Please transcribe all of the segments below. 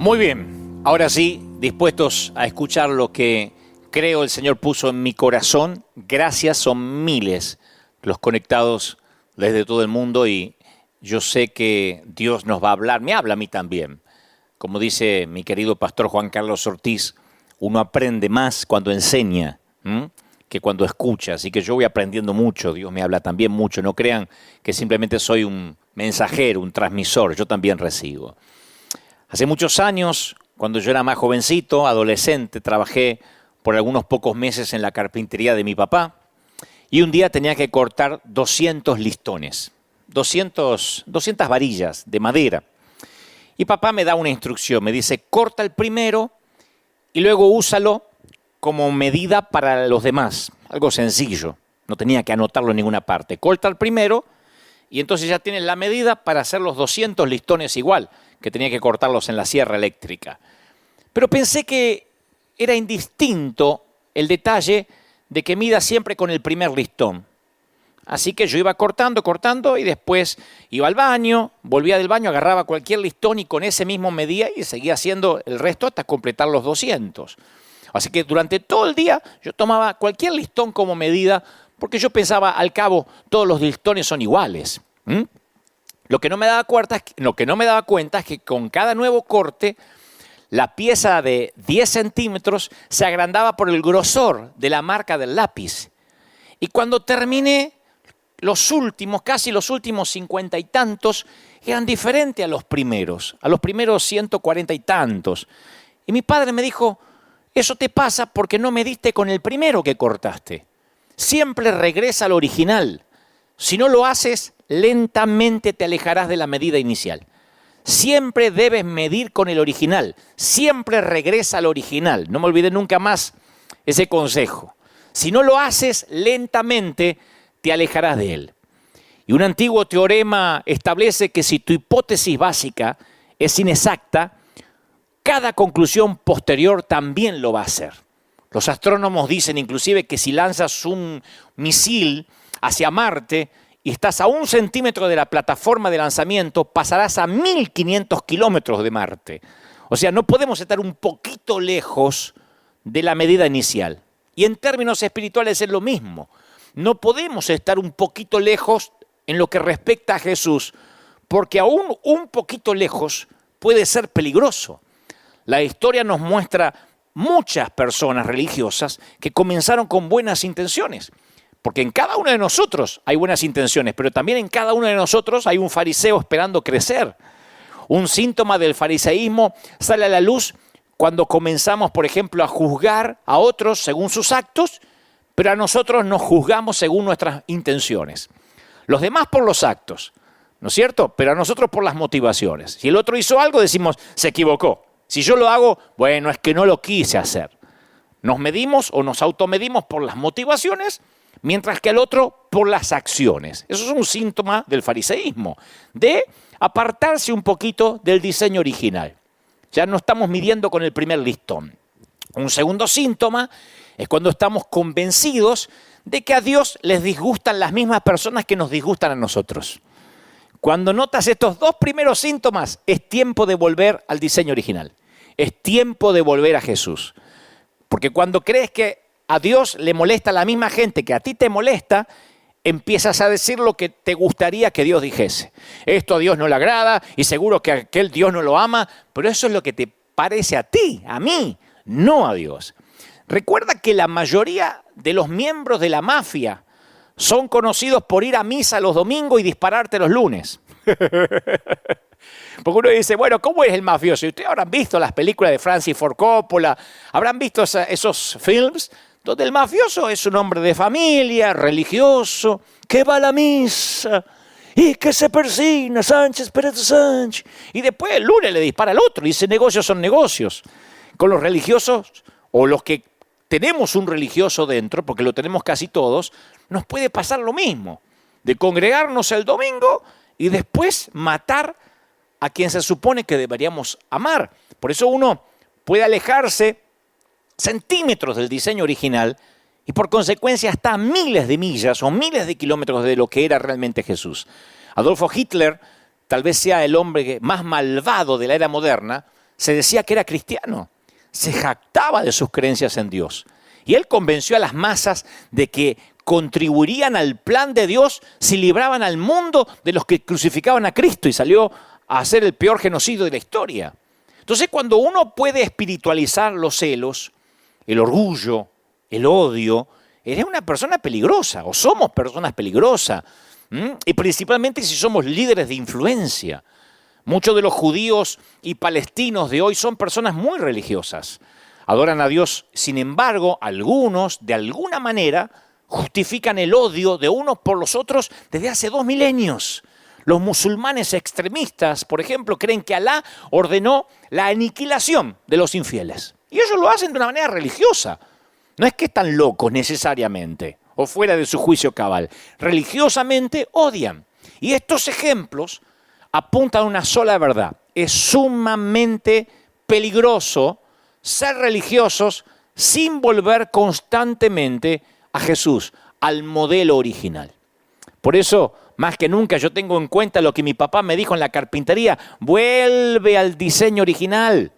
Muy bien, ahora sí, dispuestos a escuchar lo que creo el Señor puso en mi corazón. Gracias, son miles los conectados desde todo el mundo y yo sé que Dios nos va a hablar, me habla a mí también. Como dice mi querido pastor Juan Carlos Ortiz, uno aprende más cuando enseña que cuando escucha, así que yo voy aprendiendo mucho, Dios me habla también mucho, no crean que simplemente soy un mensajero, un transmisor, yo también recibo. Hace muchos años, cuando yo era más jovencito, adolescente, trabajé por algunos pocos meses en la carpintería de mi papá y un día tenía que cortar 200 listones, 200 varillas de madera. Y papá me da una instrucción, me dice, corta el primero y luego úsalo como medida para los demás. Algo sencillo, no tenía que anotarlo en ninguna parte. Corta el primero y entonces ya tienes la medida para hacer los 200 listones igual, que tenía que cortarlos en la sierra eléctrica. Pero pensé que era indistinto el detalle de que mida siempre con el primer listón. Así que yo iba cortando y después iba al baño, volvía del baño, agarraba cualquier listón y con ese mismo medía y seguía haciendo el resto hasta completar los 200. Así que durante todo el día yo tomaba cualquier listón como medida porque yo pensaba, al cabo, todos los listones son iguales. Lo que no me daba cuenta es que con cada nuevo corte, la pieza de 10 centímetros se agrandaba por el grosor de la marca del lápiz. Y cuando terminé, casi los últimos 50 y tantos, eran diferentes a los primeros 140 y tantos. Y mi padre me dijo, eso te pasa porque no mediste con el primero que cortaste. Siempre regresa al original. Si no lo haces, lentamente te alejarás de la medida inicial. Siempre debes medir con el original. Siempre regresa al original. No me olvidé nunca más ese consejo. Si no lo haces, lentamente te alejarás de él. Y un antiguo teorema establece que si tu hipótesis básica es inexacta, cada conclusión posterior también lo va a hacer. Los astrónomos dicen inclusive que si lanzas un misil hacia Marte y estás a 1 centímetro de la plataforma de lanzamiento, pasarás a 1500 kilómetros de Marte. O sea, no podemos estar un poquito lejos de la medida inicial. Y en términos espirituales es lo mismo. No podemos estar un poquito lejos en lo que respecta a Jesús, porque aún un poquito lejos puede ser peligroso. La historia nos muestra muchas personas religiosas que comenzaron con buenas intenciones. Porque en cada uno de nosotros hay buenas intenciones, pero también en cada uno de nosotros hay un fariseo esperando crecer. Un síntoma del fariseísmo sale a la luz cuando comenzamos, por ejemplo, a juzgar a otros según sus actos, pero a nosotros nos juzgamos según nuestras intenciones. Los demás por los actos, ¿no es cierto? Pero a nosotros por las motivaciones. Si el otro hizo algo, decimos, se equivocó. Si yo lo hago, bueno, es que no lo quise hacer. Nos medimos o nos automedimos por las motivaciones, mientras que el otro por las acciones. Eso es un síntoma del fariseísmo, de apartarse un poquito del diseño original. Ya no estamos midiendo con el primer listón. Un segundo síntoma es cuando estamos convencidos de que a Dios les disgustan las mismas personas que nos disgustan a nosotros. Cuando notas estos dos primeros síntomas, es tiempo de volver al diseño original. Es tiempo de volver a Jesús. Porque cuando crees que a Dios le molesta la misma gente que a ti te molesta, empiezas a decir lo que te gustaría que Dios dijese. Esto a Dios no le agrada y seguro que aquel Dios no lo ama, pero eso es lo que te parece a ti, a mí, no a Dios. Recuerda que la mayoría de los miembros de la mafia son conocidos por ir a misa los domingos y dispararte los lunes. Porque uno dice, bueno, ¿cómo es el mafioso? Y ustedes habrán visto las películas de Francis Ford Coppola, habrán visto esos films donde el mafioso es un hombre de familia, religioso, que va a la misa y que se persigna, Sánchez, Pérez Sánchez. Y después el lunes le dispara al otro y dice, negocios son negocios. Con los religiosos o los que tenemos un religioso dentro, porque lo tenemos casi todos, nos puede pasar lo mismo, de congregarnos el domingo y después matar a quien se supone que deberíamos amar. Por eso uno puede alejarse centímetros del diseño original y por consecuencia está a miles de millas o miles de kilómetros de lo que era realmente Jesús. Adolfo Hitler tal vez sea el hombre más malvado de la era moderna, se decía que era cristiano, se jactaba de sus creencias en Dios. Y él convenció a las masas de que contribuirían al plan de Dios si libraban al mundo de los que crucificaban a Cristo, y salió a hacer el peor genocidio de la historia. Entonces, cuando uno puede espiritualizar los celos, el orgullo, el odio, eres una persona peligrosa, o somos personas peligrosas, y principalmente si somos líderes de influencia. Muchos de los judíos y palestinos de hoy son personas muy religiosas, adoran a Dios. Sin embargo, algunos, de alguna manera, justifican el odio de unos por los otros desde hace 2 milenios. Los musulmanes extremistas, por ejemplo, creen que Alá ordenó la aniquilación de los infieles. Y ellos lo hacen de una manera religiosa. No es que están locos necesariamente o fuera de su juicio cabal. Religiosamente odian. Y estos ejemplos apuntan a una sola verdad. Es sumamente peligroso ser religiosos sin volver constantemente a Jesús, al modelo original. Por eso, más que nunca, yo tengo en cuenta lo que mi papá me dijo en la carpintería: vuelve al diseño original,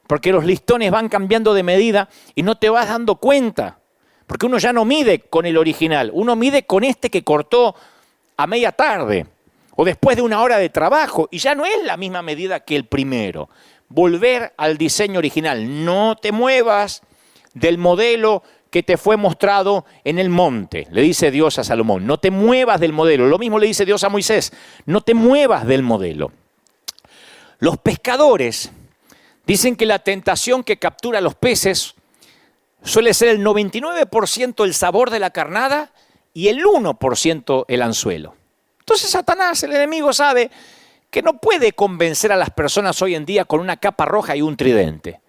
porque los listones van cambiando de medida y no te vas dando cuenta, porque uno ya no mide con el original, uno mide con este que cortó a media tarde o después de 1 hora de trabajo, y ya no es la misma medida que el primero. Volver al diseño original, no te muevas del modelo que te fue mostrado en el monte, le dice Dios a Salomón, no te muevas del modelo. Lo mismo le dice Dios a Moisés, no te muevas del modelo. Los pescadores dicen que la tentación que captura a los peces suele ser el 99% el sabor de la carnada y el 1% el anzuelo. Entonces Satanás, el enemigo, sabe que no puede convencer a las personas hoy en día con una capa roja y un tridente.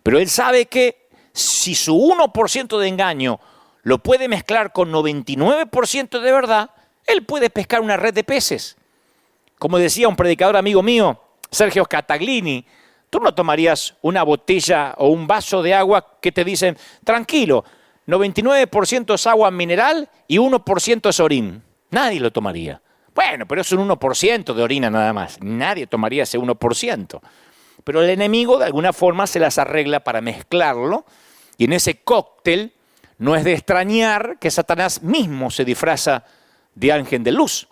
Pero él sabe que si su 1% de engaño lo puede mezclar con 99% de verdad, él puede pescar una red de peces. Como decía un predicador amigo mío, Sergio Cataglini, tú no tomarías una botella o un vaso de agua que te dicen, tranquilo, 99% es agua mineral y 1% es orín. Nadie lo tomaría. Bueno, pero es un 1% de orina nada más. Nadie tomaría ese 1%. Pero el enemigo de alguna forma se las arregla para mezclarlo, y en ese cóctel no es de extrañar que Satanás mismo se disfraza de ángel de luz.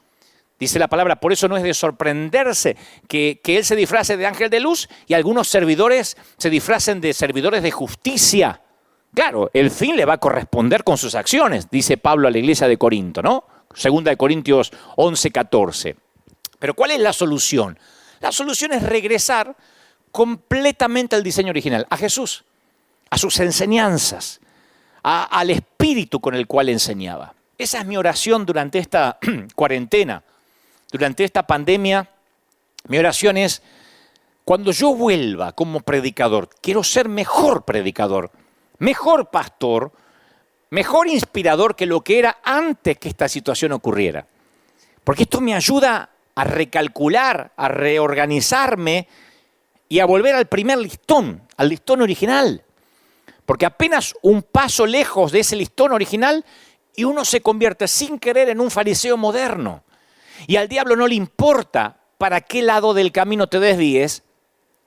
Dice la palabra, por eso no es de sorprenderse que él se disfrace de ángel de luz y algunos servidores se disfracen de servidores de justicia. Claro, el fin le va a corresponder con sus acciones, dice Pablo a la iglesia de Corinto, ¿no? 2 de Corintios 11:14. Pero ¿cuál es la solución? La solución es regresar completamente al diseño original, a Jesús, a sus enseñanzas, al espíritu con el cual enseñaba. Esa es mi oración durante esta cuarentena, durante esta pandemia. Mi oración es, cuando yo vuelva como predicador, quiero ser mejor predicador, mejor pastor, mejor inspirador que lo que era antes que esta situación ocurriera. Porque esto me ayuda a recalcular, a reorganizarme y a volver al primer listón, al listón original. Porque apenas un paso lejos de ese listón original y uno se convierte sin querer en un fariseo moderno. Y al diablo no le importa para qué lado del camino te desvíes,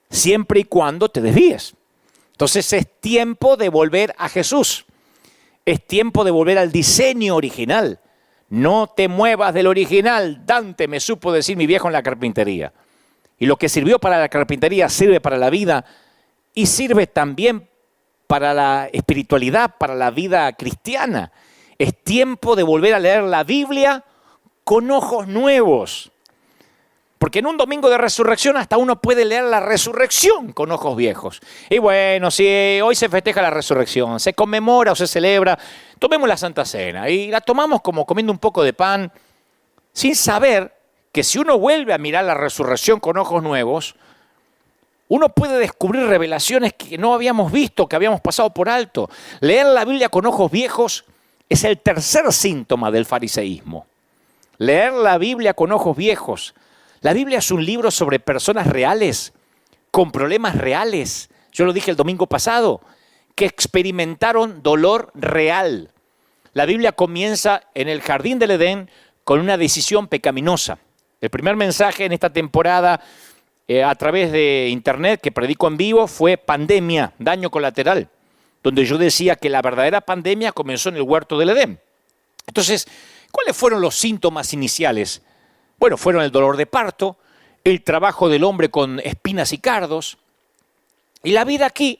siempre y cuando te desvíes. Entonces es tiempo de volver a Jesús. Es tiempo de volver al diseño original. No te muevas del original. Dante me supo decir mi viejo en la carpintería. Y lo que sirvió para la carpintería sirve para la vida y sirve también para la espiritualidad, para la vida cristiana. Es tiempo de volver a leer la Biblia con ojos nuevos. Porque en un domingo de resurrección hasta uno puede leer la resurrección con ojos viejos. Y bueno, si hoy se festeja la resurrección, se conmemora o se celebra, tomemos la Santa Cena y la tomamos como comiendo un poco de pan, sin saber que si uno vuelve a mirar la resurrección con ojos nuevos, uno puede descubrir revelaciones que no habíamos visto, que habíamos pasado por alto. Leer la Biblia con ojos viejos es el tercer síntoma del fariseísmo. Leer la Biblia con ojos viejos. La Biblia es un libro sobre personas reales, con problemas reales. Yo lo dije el domingo pasado, que experimentaron dolor real. La Biblia comienza en el jardín del Edén con una decisión pecaminosa. El primer mensaje en esta temporada a través de internet que predico en vivo fue Pandemia, daño colateral, donde yo decía que la verdadera pandemia comenzó en el huerto del Edén. Entonces, ¿cuáles fueron los síntomas iniciales? Bueno, fueron el dolor de parto, el trabajo del hombre con espinas y cardos, y la vida aquí,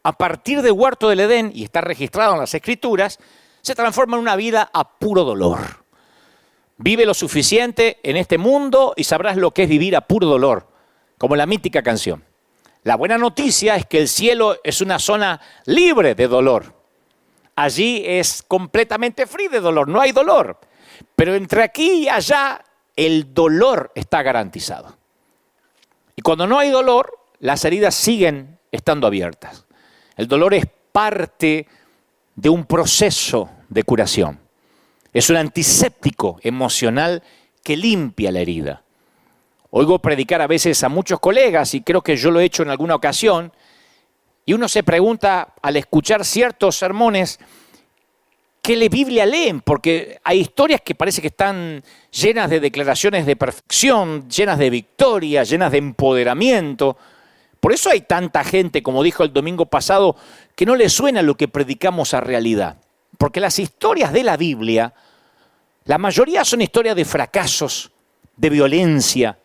a partir del huerto del Edén, y está registrado en las Escrituras, se transforma en una vida a puro dolor. Vive lo suficiente en este mundo y sabrás lo que es vivir a puro dolor, como la mítica canción. La buena noticia es que el cielo es una zona libre de dolor. Allí es completamente free de dolor, no hay dolor. Pero entre aquí y allá, el dolor está garantizado. Y cuando no hay dolor, las heridas siguen estando abiertas. El dolor es parte de un proceso de curación. Es un antiséptico emocional que limpia la herida. Oigo predicar a veces a muchos colegas, y creo que yo lo he hecho en alguna ocasión, y uno se pregunta al escuchar ciertos sermones, ¿qué Biblia leen? Porque hay historias que parece que están llenas de declaraciones de perfección, llenas de victoria, llenas de empoderamiento. Por eso hay tanta gente, como dijo el domingo pasado, que no le suena lo que predicamos a realidad. Porque las historias de la Biblia, la mayoría son historias de fracasos, de violencia,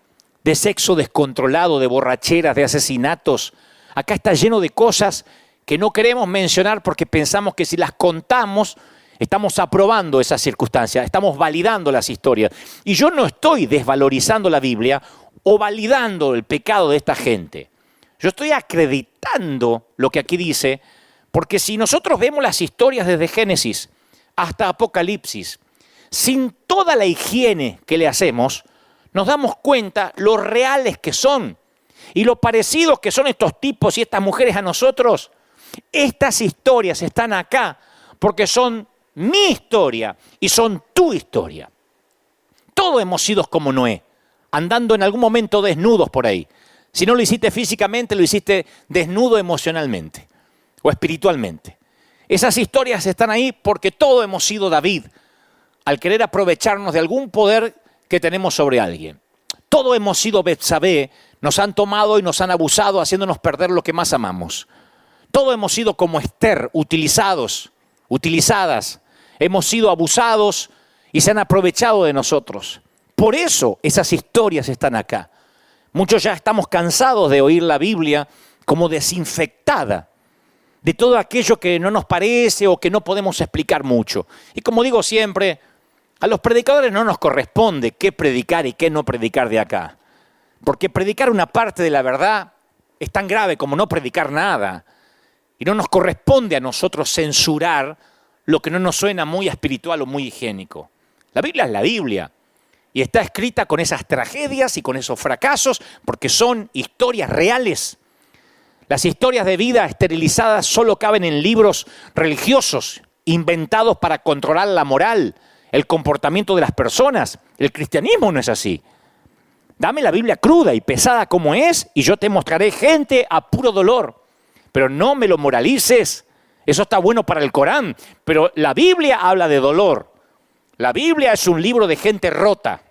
de sexo descontrolado, de borracheras, de asesinatos. Acá está lleno de cosas que no queremos mencionar porque pensamos que si las contamos, estamos aprobando esas circunstancias, estamos validando las historias. Y yo no estoy desvalorizando la Biblia o validando el pecado de esta gente. Yo estoy acreditando lo que aquí dice, porque si nosotros vemos las historias desde Génesis hasta Apocalipsis, sin toda la higiene que le hacemos, nos damos cuenta lo reales que son y lo parecidos que son estos tipos y estas mujeres a nosotros. Estas historias están acá porque son mi historia y son tu historia. Todos hemos sido como Noé, andando en algún momento desnudos por ahí. Si no lo hiciste físicamente, lo hiciste desnudo emocionalmente o espiritualmente. Esas historias están ahí porque todos hemos sido David, al querer aprovecharnos de algún poder que tenemos sobre alguien. Todos hemos sido Betsabé, nos han tomado y nos han abusado haciéndonos perder lo que más amamos. Todos hemos sido como Esther, utilizadas. Hemos sido abusados y se han aprovechado de nosotros. Por eso esas historias están acá. Muchos ya estamos cansados de oír la Biblia como desinfectada de todo aquello que no nos parece o que no podemos explicar mucho. Y como digo siempre, a los predicadores no nos corresponde qué predicar y qué no predicar de acá. Porque predicar una parte de la verdad es tan grave como no predicar nada. Y no nos corresponde a nosotros censurar lo que no nos suena muy espiritual o muy higiénico. La Biblia es la Biblia. Y está escrita con esas tragedias y con esos fracasos porque son historias reales. Las historias de vida esterilizadas solo caben en libros religiosos, inventados para controlar la moral, el comportamiento de las personas. El cristianismo no es así. Dame la Biblia cruda y pesada como es y yo te mostraré gente a puro dolor. Pero no me lo moralices. Eso está bueno para el Corán. Pero la Biblia habla de dolor. La Biblia es un libro de gente rota,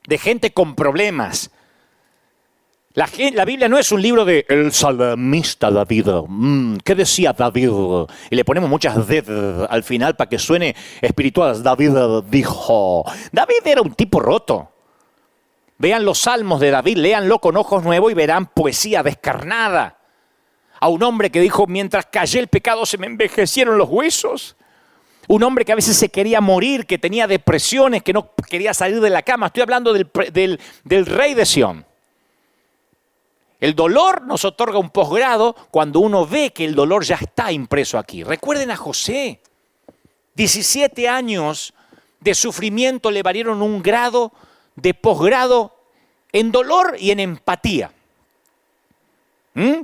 de gente con problemas. La Biblia no es un libro de el salmista David. ¿Qué decía David? Y le ponemos muchas D al final para que suene espiritual. David dijo. David era un tipo roto. Vean los salmos de David, léanlo con ojos nuevos y verán poesía descarnada. A un hombre que dijo, mientras callé el pecado se me envejecieron los huesos. Un hombre que a veces se quería morir, que tenía depresiones, que no quería salir de la cama. Estoy hablando del rey de Sión. El dolor nos otorga un posgrado cuando uno ve que el dolor ya está impreso aquí. Recuerden a José. 17 años de sufrimiento le valieron un grado de posgrado en dolor y en empatía.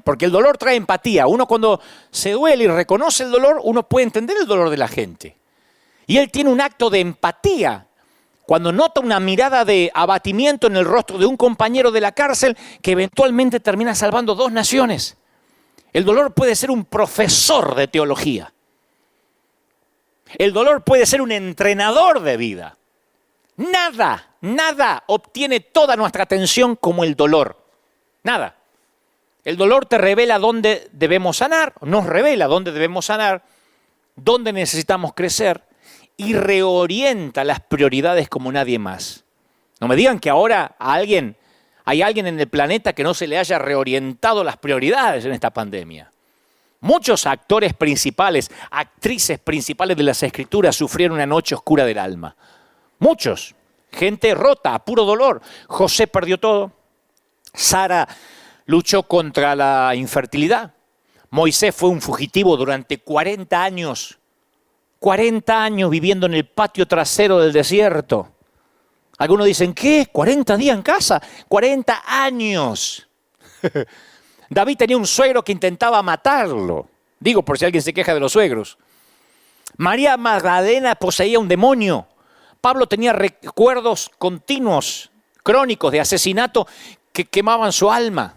Porque el dolor trae empatía. Uno cuando se duele y reconoce el dolor, uno puede entender el dolor de la gente. Y él tiene un acto de empatía cuando nota una mirada de abatimiento en el rostro de un compañero de la cárcel que eventualmente termina salvando 2 naciones. El dolor puede ser un profesor de teología. El dolor puede ser un entrenador de vida. Nada obtiene toda nuestra atención como el dolor. Nada. El dolor te revela dónde debemos sanar, nos revela dónde debemos sanar, dónde necesitamos crecer y reorienta las prioridades como nadie más. No me digan que ahora hay alguien en el planeta que no se le haya reorientado las prioridades en esta pandemia. Muchos actores principales, actrices principales de las Escrituras sufrieron una noche oscura del alma. Muchos. Gente rota, a puro dolor. José perdió todo. Sara luchó contra la infertilidad. Moisés fue un fugitivo durante 40 años. 40 años viviendo en el patio trasero del desierto. Algunos dicen, ¿qué? ¿40 días en casa? 40 años. David tenía un suegro que intentaba matarlo. Digo, por si alguien se queja de los suegros. María Magdalena poseía un demonio. Pablo tenía recuerdos continuos, crónicos de asesinato que quemaban su alma.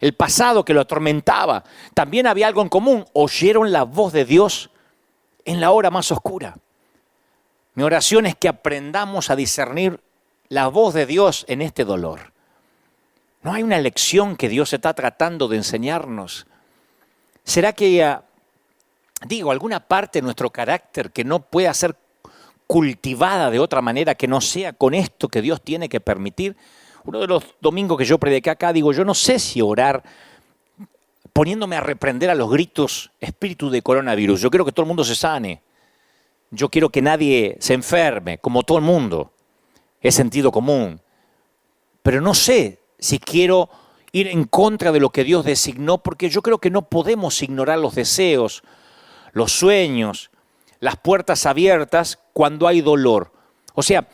El pasado que lo atormentaba. También había algo en común. Oyeron la voz de Dios en la hora más oscura. Mi oración es que aprendamos a discernir la voz de Dios en este dolor. ¿No hay una lección que Dios está tratando de enseñarnos? ¿Será que alguna parte de nuestro carácter que no pueda ser cultivada de otra manera que no sea con esto que Dios tiene que permitir? Uno de los domingos que yo prediqué acá, yo no sé si orar poniéndome a reprender a los gritos espíritu de coronavirus. Yo quiero que todo el mundo se sane. Yo quiero que nadie se enferme, como todo el mundo. Es sentido común. Pero no sé si quiero ir en contra de lo que Dios designó, porque yo creo que no podemos ignorar los deseos, los sueños, las puertas abiertas cuando hay dolor. O sea,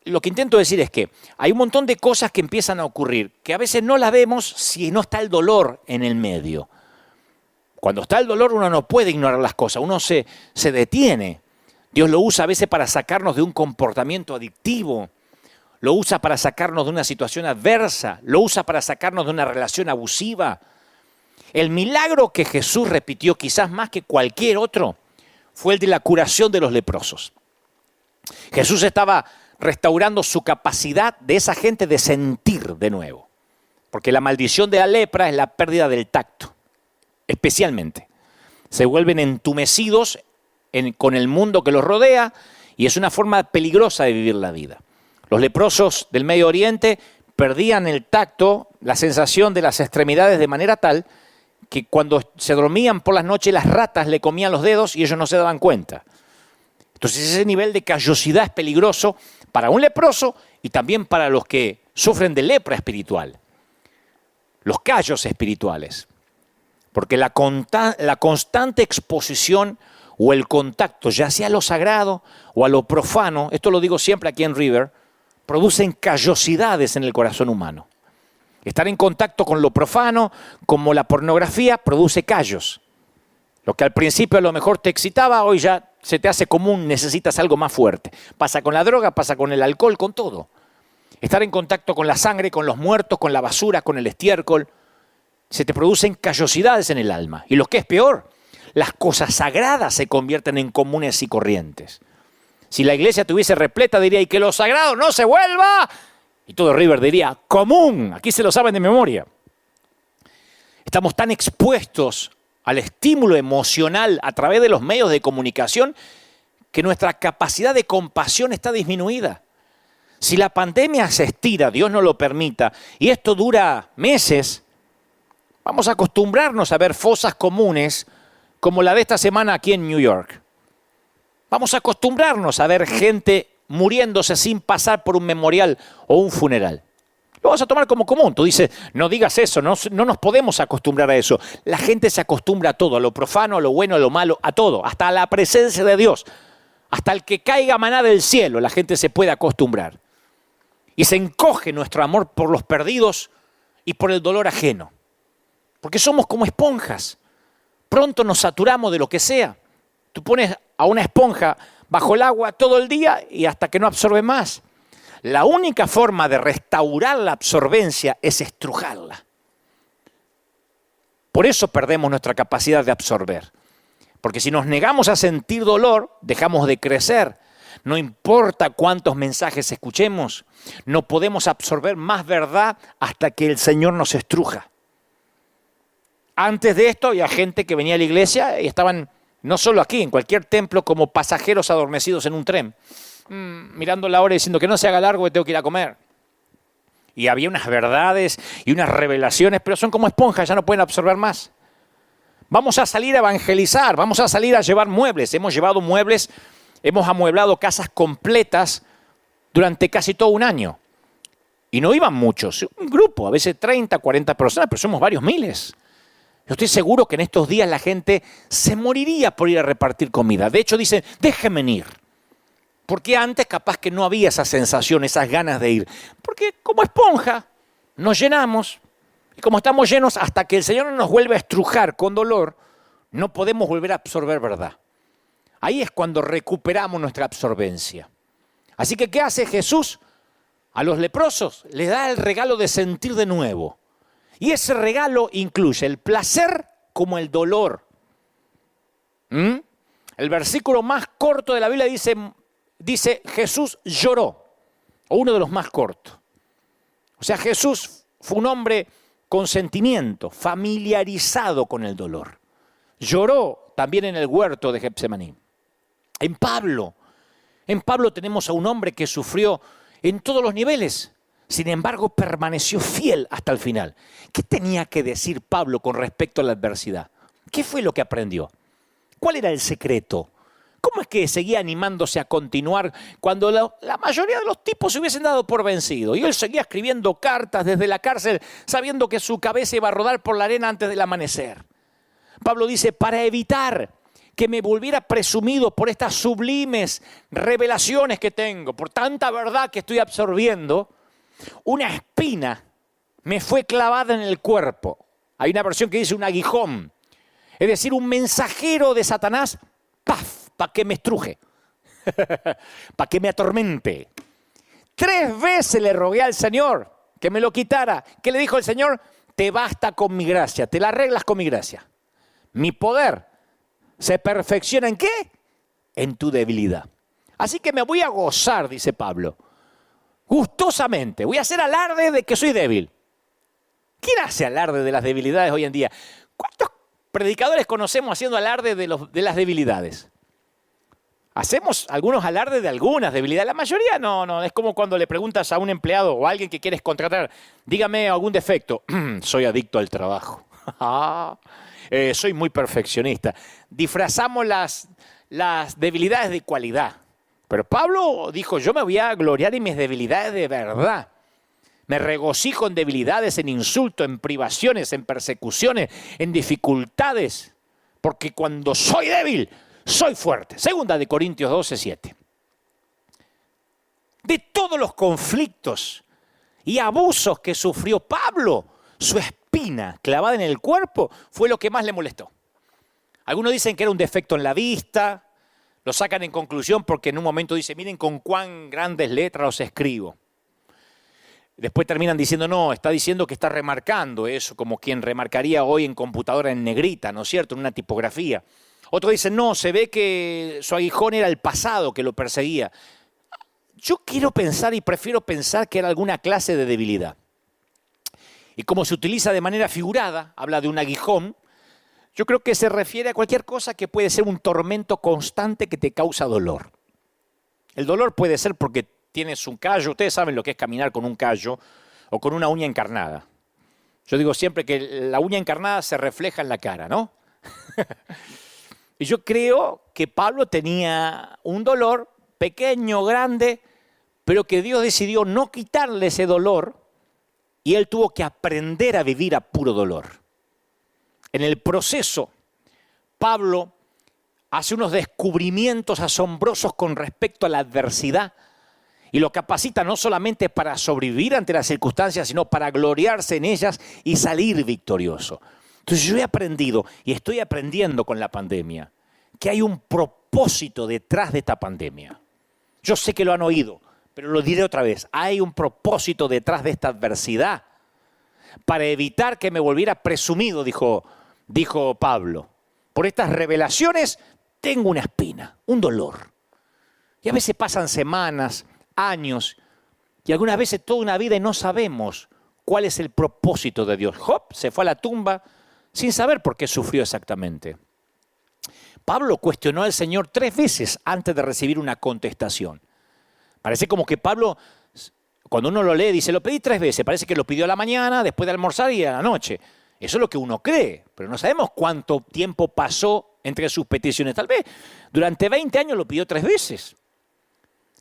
lo que intento decir es que hay un montón de cosas que empiezan a ocurrir, que a veces no las vemos si no está el dolor en el medio. Cuando está el dolor uno no puede ignorar las cosas, uno se detiene. Dios lo usa a veces para sacarnos de un comportamiento adictivo, lo usa para sacarnos de una situación adversa, lo usa para sacarnos de una relación abusiva. El milagro que Jesús repitió, quizás más que cualquier otro, fue el de la curación de los leprosos. Jesús estaba restaurando su capacidad de esa gente de sentir de nuevo. Porque la maldición de la lepra es la pérdida del tacto, especialmente. Se vuelven entumecidos con el mundo que los rodea y es una forma peligrosa de vivir la vida. Los leprosos del Medio Oriente perdían el tacto, la sensación de las extremidades de manera tal que cuando se dormían por las noches las ratas le comían los dedos y ellos no se daban cuenta. Entonces ese nivel de callosidad es peligroso para un leproso y también para los que sufren de lepra espiritual. Los callos espirituales. Porque la constante exposición o el contacto, ya sea a lo sagrado o a lo profano, esto lo digo siempre aquí en River, producen callosidades en el corazón humano. Estar en contacto con lo profano, como la pornografía, produce callos. Lo que al principio a lo mejor te excitaba, hoy ya se te hace común, necesitas algo más fuerte. Pasa con la droga, pasa con el alcohol, con todo. Estar en contacto con la sangre, con los muertos, con la basura, con el estiércol, se te producen callosidades en el alma. Y lo que es peor, las cosas sagradas se convierten en comunes y corrientes. Si la iglesia estuviese repleta, diría, y que lo sagrado no se vuelva. Y todo River diría, común. Aquí se lo saben de memoria. Estamos tan expuestos al estímulo emocional a través de los medios de comunicación que nuestra capacidad de compasión está disminuida. Si la pandemia se estira, Dios no lo permita, y esto dura meses, vamos a acostumbrarnos a ver fosas comunes como la de esta semana aquí en New York. Vamos a acostumbrarnos a ver gente muriéndose sin pasar por un memorial o un funeral. Lo vas a tomar como común. Tú dices, no digas eso, no nos podemos acostumbrar a eso. La gente se acostumbra a todo, a lo profano, a lo bueno, a lo malo, a todo, hasta a la presencia de Dios. Hasta el que caiga maná del cielo, la gente se puede acostumbrar. Y se encoge nuestro amor por los perdidos y por el dolor ajeno. Porque somos como esponjas. Pronto nos saturamos de lo que sea. Tú pones a una esponja bajo el agua todo el día y hasta que no absorbe más. La única forma de restaurar la absorbencia es estrujarla. Por eso perdemos nuestra capacidad de absorber. Porque si nos negamos a sentir dolor, dejamos de crecer. no importa cuántos mensajes escuchemos, no podemos absorber más verdad hasta que el Señor nos estruja. Antes de esto había gente que venía a la iglesia y estaban, no solo aquí, en cualquier templo, como pasajeros adormecidos en un tren, mirando la hora y diciendo que no se haga largo que tengo que ir a comer. Y había unas verdades y unas revelaciones, pero son como esponjas, ya no pueden absorber más. Vamos a salir a evangelizar, vamos a salir a llevar muebles. Hemos llevado muebles, hemos amueblado casas completas durante casi todo un año. Y no iban muchos, un grupo, a veces 30, 40 personas, pero somos varios miles. Yo estoy seguro que en estos días la gente se moriría por ir a repartir comida. De hecho, dicen, déjenme ir. Porque antes capaz que no había esa sensación, esas ganas de ir. Porque como esponja nos llenamos y como estamos llenos hasta que el Señor no nos vuelve a estrujar con dolor, no podemos volver a absorber verdad. Ahí es cuando recuperamos nuestra absorbencia. Así que, ¿qué hace Jesús? A los leprosos les da el regalo de sentir de nuevo. Y ese regalo incluye el placer como el dolor. El versículo más corto de la Biblia dice Jesús lloró, o uno de los más cortos. O sea, Jesús fue un hombre con sentimiento, familiarizado con el dolor. Lloró también en el huerto de Getsemaní. En Pablo tenemos a un hombre que sufrió en todos los niveles. Sin embargo, permaneció fiel hasta el final. ¿Qué tenía que decir Pablo con respecto a la adversidad? ¿Qué fue lo que aprendió? ¿Cuál era el secreto? ¿Cómo es que seguía animándose a continuar cuando la mayoría de los tipos se hubiesen dado por vencido? Y él seguía escribiendo cartas desde la cárcel sabiendo que su cabeza iba a rodar por la arena antes del amanecer. Pablo dice, para evitar que me volviera presumido por estas sublimes revelaciones que tengo, por tanta verdad que estoy absorbiendo, una espina me fue clavada en el cuerpo. Hay una versión que dice un aguijón. Es decir, un mensajero de Satanás, ¡paf!, para que me estruje, para que me atormente. 3 veces le rogué al Señor que me lo quitara. ¿Qué le dijo el Señor? Te basta con mi gracia, te la arreglas con mi gracia. Mi poder se perfecciona ¿en qué? En tu debilidad. Así que me voy a gozar, dice Pablo. Gustosamente, voy a hacer alarde de que soy débil. ¿Quién hace alarde de las debilidades hoy en día? ¿Cuántos predicadores conocemos haciendo alarde de las debilidades? Hacemos algunos alardes de algunas debilidades. La mayoría no. Es como cuando le preguntas a un empleado o a alguien que quieres contratar, dígame algún defecto. Soy adicto al trabajo. Soy muy perfeccionista. Disfrazamos las debilidades de cualidad. Pero Pablo dijo, yo me voy a gloriar en mis debilidades de verdad. Me regocijo en debilidades, en insultos, en privaciones, en persecuciones, en dificultades. Porque cuando soy débil, soy fuerte. 2 Corintios 12:7. De todos los conflictos y abusos que sufrió Pablo, su espina clavada en el cuerpo fue lo que más le molestó. Algunos dicen que era un defecto en la vista. Lo sacan en conclusión porque en un momento dice, miren con cuán grandes letras os escribo. Después terminan diciendo, no, está diciendo que está remarcando eso, como quien remarcaría hoy en computadora en negrita, ¿no es cierto?, en una tipografía. Otros dicen, no, se ve que su aguijón era el pasado que lo perseguía. Yo quiero pensar y prefiero pensar que era alguna clase de debilidad. Y como se utiliza de manera figurada, habla de un aguijón, yo creo que se refiere a cualquier cosa que puede ser un tormento constante que te causa dolor. El dolor puede ser porque tienes un callo. Ustedes saben lo que es caminar con un callo o con una uña encarnada. Yo digo siempre que la uña encarnada se refleja en la cara, ¿no? Y yo creo que Pablo tenía un dolor pequeño, grande, pero que Dios decidió no quitarle ese dolor y él tuvo que aprender a vivir a puro dolor. En el proceso, Pablo hace unos descubrimientos asombrosos con respecto a la adversidad y lo capacita no solamente para sobrevivir ante las circunstancias, sino para gloriarse en ellas y salir victorioso. Entonces yo he aprendido y estoy aprendiendo con la pandemia que hay un propósito detrás de esta pandemia. Yo sé que lo han oído, pero lo diré otra vez. Hay un propósito detrás de esta adversidad para evitar que me volviera presumido, dijo Pablo. Por estas revelaciones tengo una espina, un dolor. Y a veces pasan semanas, años, y algunas veces toda una vida y no sabemos cuál es el propósito de Dios. Job se fue a la tumba sin saber por qué sufrió exactamente. Pablo cuestionó al Señor 3 veces antes de recibir una contestación. Parece como que Pablo, cuando uno lo lee, dice, lo pedí 3 veces. Parece que lo pidió a la mañana, después de almorzar y a la noche. Eso es lo que uno cree, pero no sabemos cuánto tiempo pasó entre sus peticiones. Tal vez durante 20 años lo pidió 3 veces.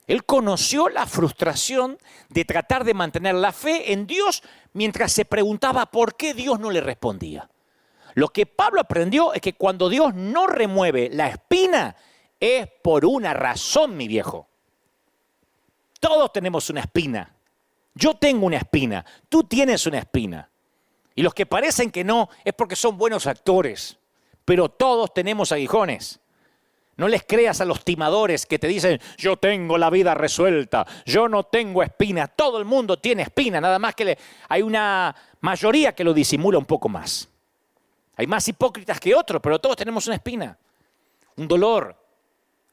Él conoció la frustración de tratar de mantener la fe en Dios mientras se preguntaba por qué Dios no le respondía. Lo que Pablo aprendió es que cuando Dios no remueve la espina es por una razón, mi viejo. Todos tenemos una espina. Yo tengo una espina. Tú tienes una espina. Y los que parecen que no es porque son buenos actores. Pero todos tenemos aguijones. No les creas a los timadores que te dicen, yo tengo la vida resuelta, yo no tengo espina. Todo el mundo tiene espina, nada más que hay una mayoría que lo disimula un poco más. Hay más hipócritas que otros, pero todos tenemos una espina. Un dolor,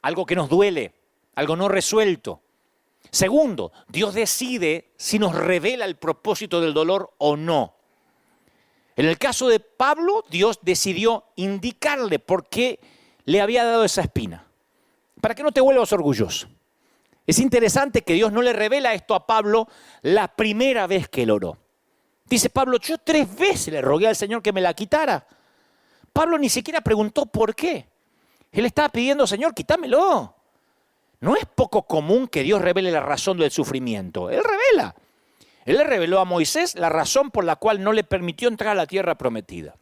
algo que nos duele, algo no resuelto. Segundo, Dios decide si nos revela el propósito del dolor o no. En el caso de Pablo, Dios decidió indicarle por qué le había dado esa espina, para que no te vuelvas orgulloso. Es interesante que Dios no le revela esto a Pablo la primera vez que él oró. Dice Pablo, yo 3 veces le rogué al Señor que me la quitara. Pablo ni siquiera preguntó por qué. Él estaba pidiendo, Señor, quítamelo. No es poco común que Dios revele la razón del sufrimiento. Él revela. Él le reveló a Moisés la razón por la cual no le permitió entrar a la tierra prometida.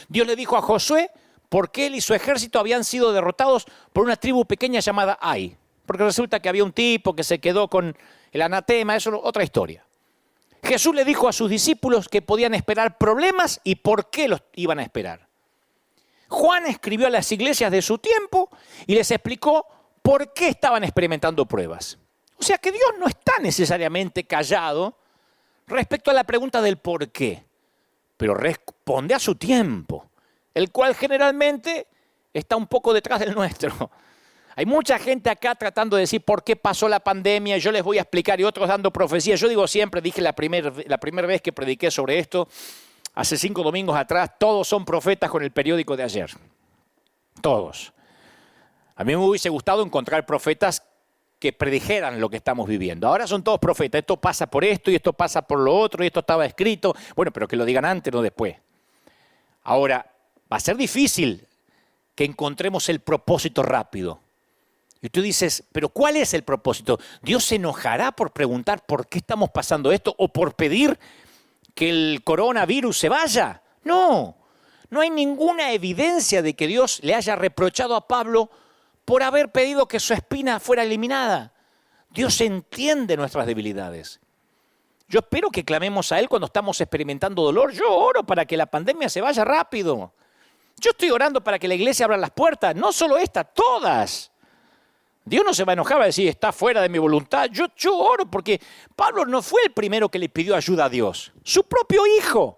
Dios le dijo a Josué por qué él y su ejército habían sido derrotados por una tribu pequeña llamada Ai. Porque resulta que había un tipo que se quedó con el anatema, eso es otra historia. Jesús le dijo a sus discípulos que podían esperar problemas y por qué los iban a esperar. Juan escribió a las iglesias de su tiempo y les explicó por qué estaban experimentando pruebas. O sea que Dios no está necesariamente callado respecto a la pregunta del por qué, pero responde a su tiempo, el cual generalmente está un poco detrás del nuestro. Hay mucha gente acá tratando de decir por qué pasó la pandemia, yo les voy a explicar, y otros dando profecías. Yo digo siempre, dije la primera vez que prediqué sobre esto, hace 5 domingos atrás, todos son profetas con el periódico de ayer. Todos. A mí me hubiese gustado encontrar profetas que predijeran lo que estamos viviendo. Ahora son todos profetas. Esto pasa por esto y esto pasa por lo otro y esto estaba escrito. Bueno, pero que lo digan antes, no después. Ahora, va a ser difícil que encontremos el propósito rápido. Y tú dices, ¿pero cuál es el propósito? ¿Dios se enojará por preguntar por qué estamos pasando esto o por pedir que el coronavirus se vaya? No, no hay ninguna evidencia de que Dios le haya reprochado a Pablo por haber pedido que su espina fuera eliminada. Dios entiende nuestras debilidades. Yo espero que clamemos a Él cuando estamos experimentando dolor. Yo oro para que la pandemia se vaya rápido. Yo estoy orando para que la iglesia abra las puertas, no solo esta, todas. Dios no se va a enojar, va a decir, está fuera de mi voluntad. Yo oro porque Pablo no fue el primero que le pidió ayuda a Dios. Su propio hijo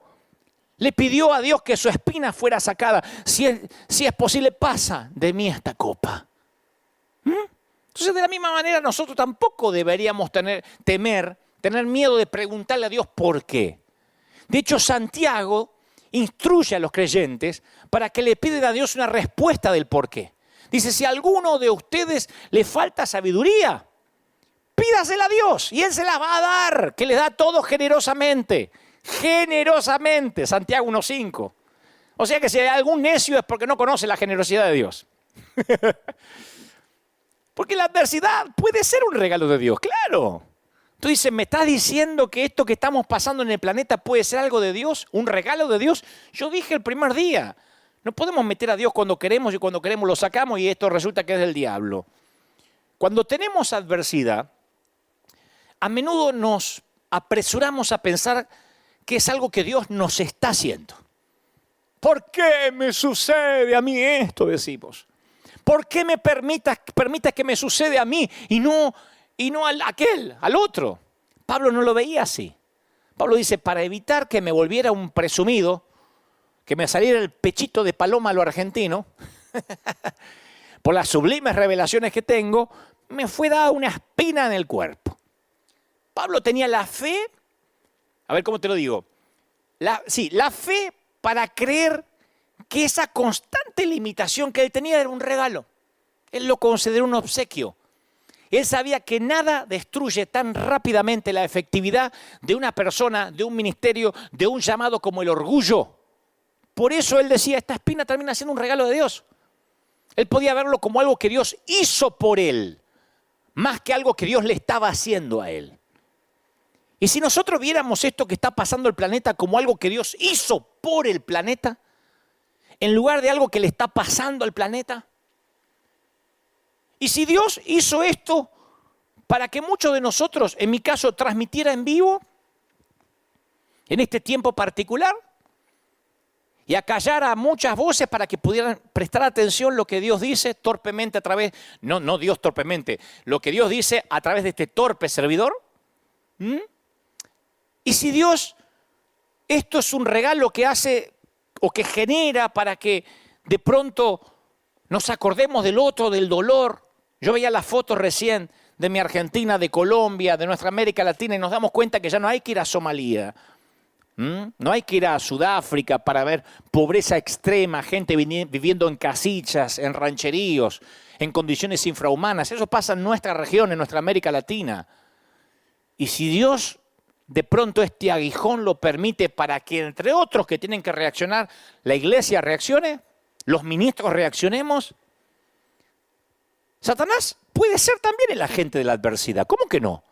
le pidió a Dios que su espina fuera sacada. Si es posible, pasa de mí esta copa. Entonces, de la misma manera, nosotros tampoco deberíamos tener miedo de preguntarle a Dios por qué. De hecho, Santiago instruye a los creyentes para que le piden a Dios una respuesta del por qué. Dice, si a alguno de ustedes le falta sabiduría, pídasela a Dios y Él se la va a dar, que le da todo generosamente. Generosamente, Santiago 1:5. O sea que si hay algún necio es porque no conoce la generosidad de Dios. Porque la adversidad puede ser un regalo de Dios, claro. Tú dices, ¿me estás diciendo que esto que estamos pasando en el planeta puede ser algo de Dios? ¿Un regalo de Dios? Yo dije el primer día, no podemos meter a Dios cuando queremos y cuando queremos lo sacamos y esto resulta que es del diablo. Cuando tenemos adversidad, a menudo nos apresuramos a pensar que es algo que Dios nos está haciendo. ¿Por qué me sucede a mí esto? Decimos. ¿Por qué me permitas que me sucede a mí y no al otro? Pablo no lo veía así. Pablo dice, para evitar que me volviera un presumido, que me saliera el pechito de paloma a lo argentino, por las sublimes revelaciones que tengo, me fue dada una espina en el cuerpo. Pablo tenía la fe, a ver cómo te lo digo, la fe para creer que esa constante limitación que él tenía era un regalo. Él lo consideró un obsequio. Él sabía que nada destruye tan rápidamente la efectividad de una persona, de un ministerio, de un llamado como el orgullo. Por eso él decía, esta espina termina siendo un regalo de Dios. Él podía verlo como algo que Dios hizo por él, más que algo que Dios le estaba haciendo a él. Y si nosotros viéramos esto que está pasando el planeta como algo que Dios hizo por el planeta, en lugar de algo que le está pasando al planeta, y si Dios hizo esto para que muchos de nosotros, en mi caso, transmitiera en vivo, en este tiempo particular, y acallara a muchas voces para que pudieran prestar atención a lo que Dios dice torpemente a través, no Dios torpemente, lo que Dios dice a través de este torpe servidor. Y si Dios, esto es un regalo que hace o que genera para que de pronto nos acordemos del otro, del dolor. Yo veía las fotos recién de mi Argentina, de Colombia, de nuestra América Latina y nos damos cuenta que ya no hay que ir a Somalia. No hay que ir a Sudáfrica para ver pobreza extrema, gente viviendo en casillas, en rancheríos, en condiciones infrahumanas. Eso pasa en nuestra región, en nuestra América Latina. Y si Dios de pronto este aguijón lo permite para que, entre otros que tienen que reaccionar, la iglesia reaccione, los ministros reaccionemos, Satanás puede ser también el agente de la adversidad. ¿Cómo que no?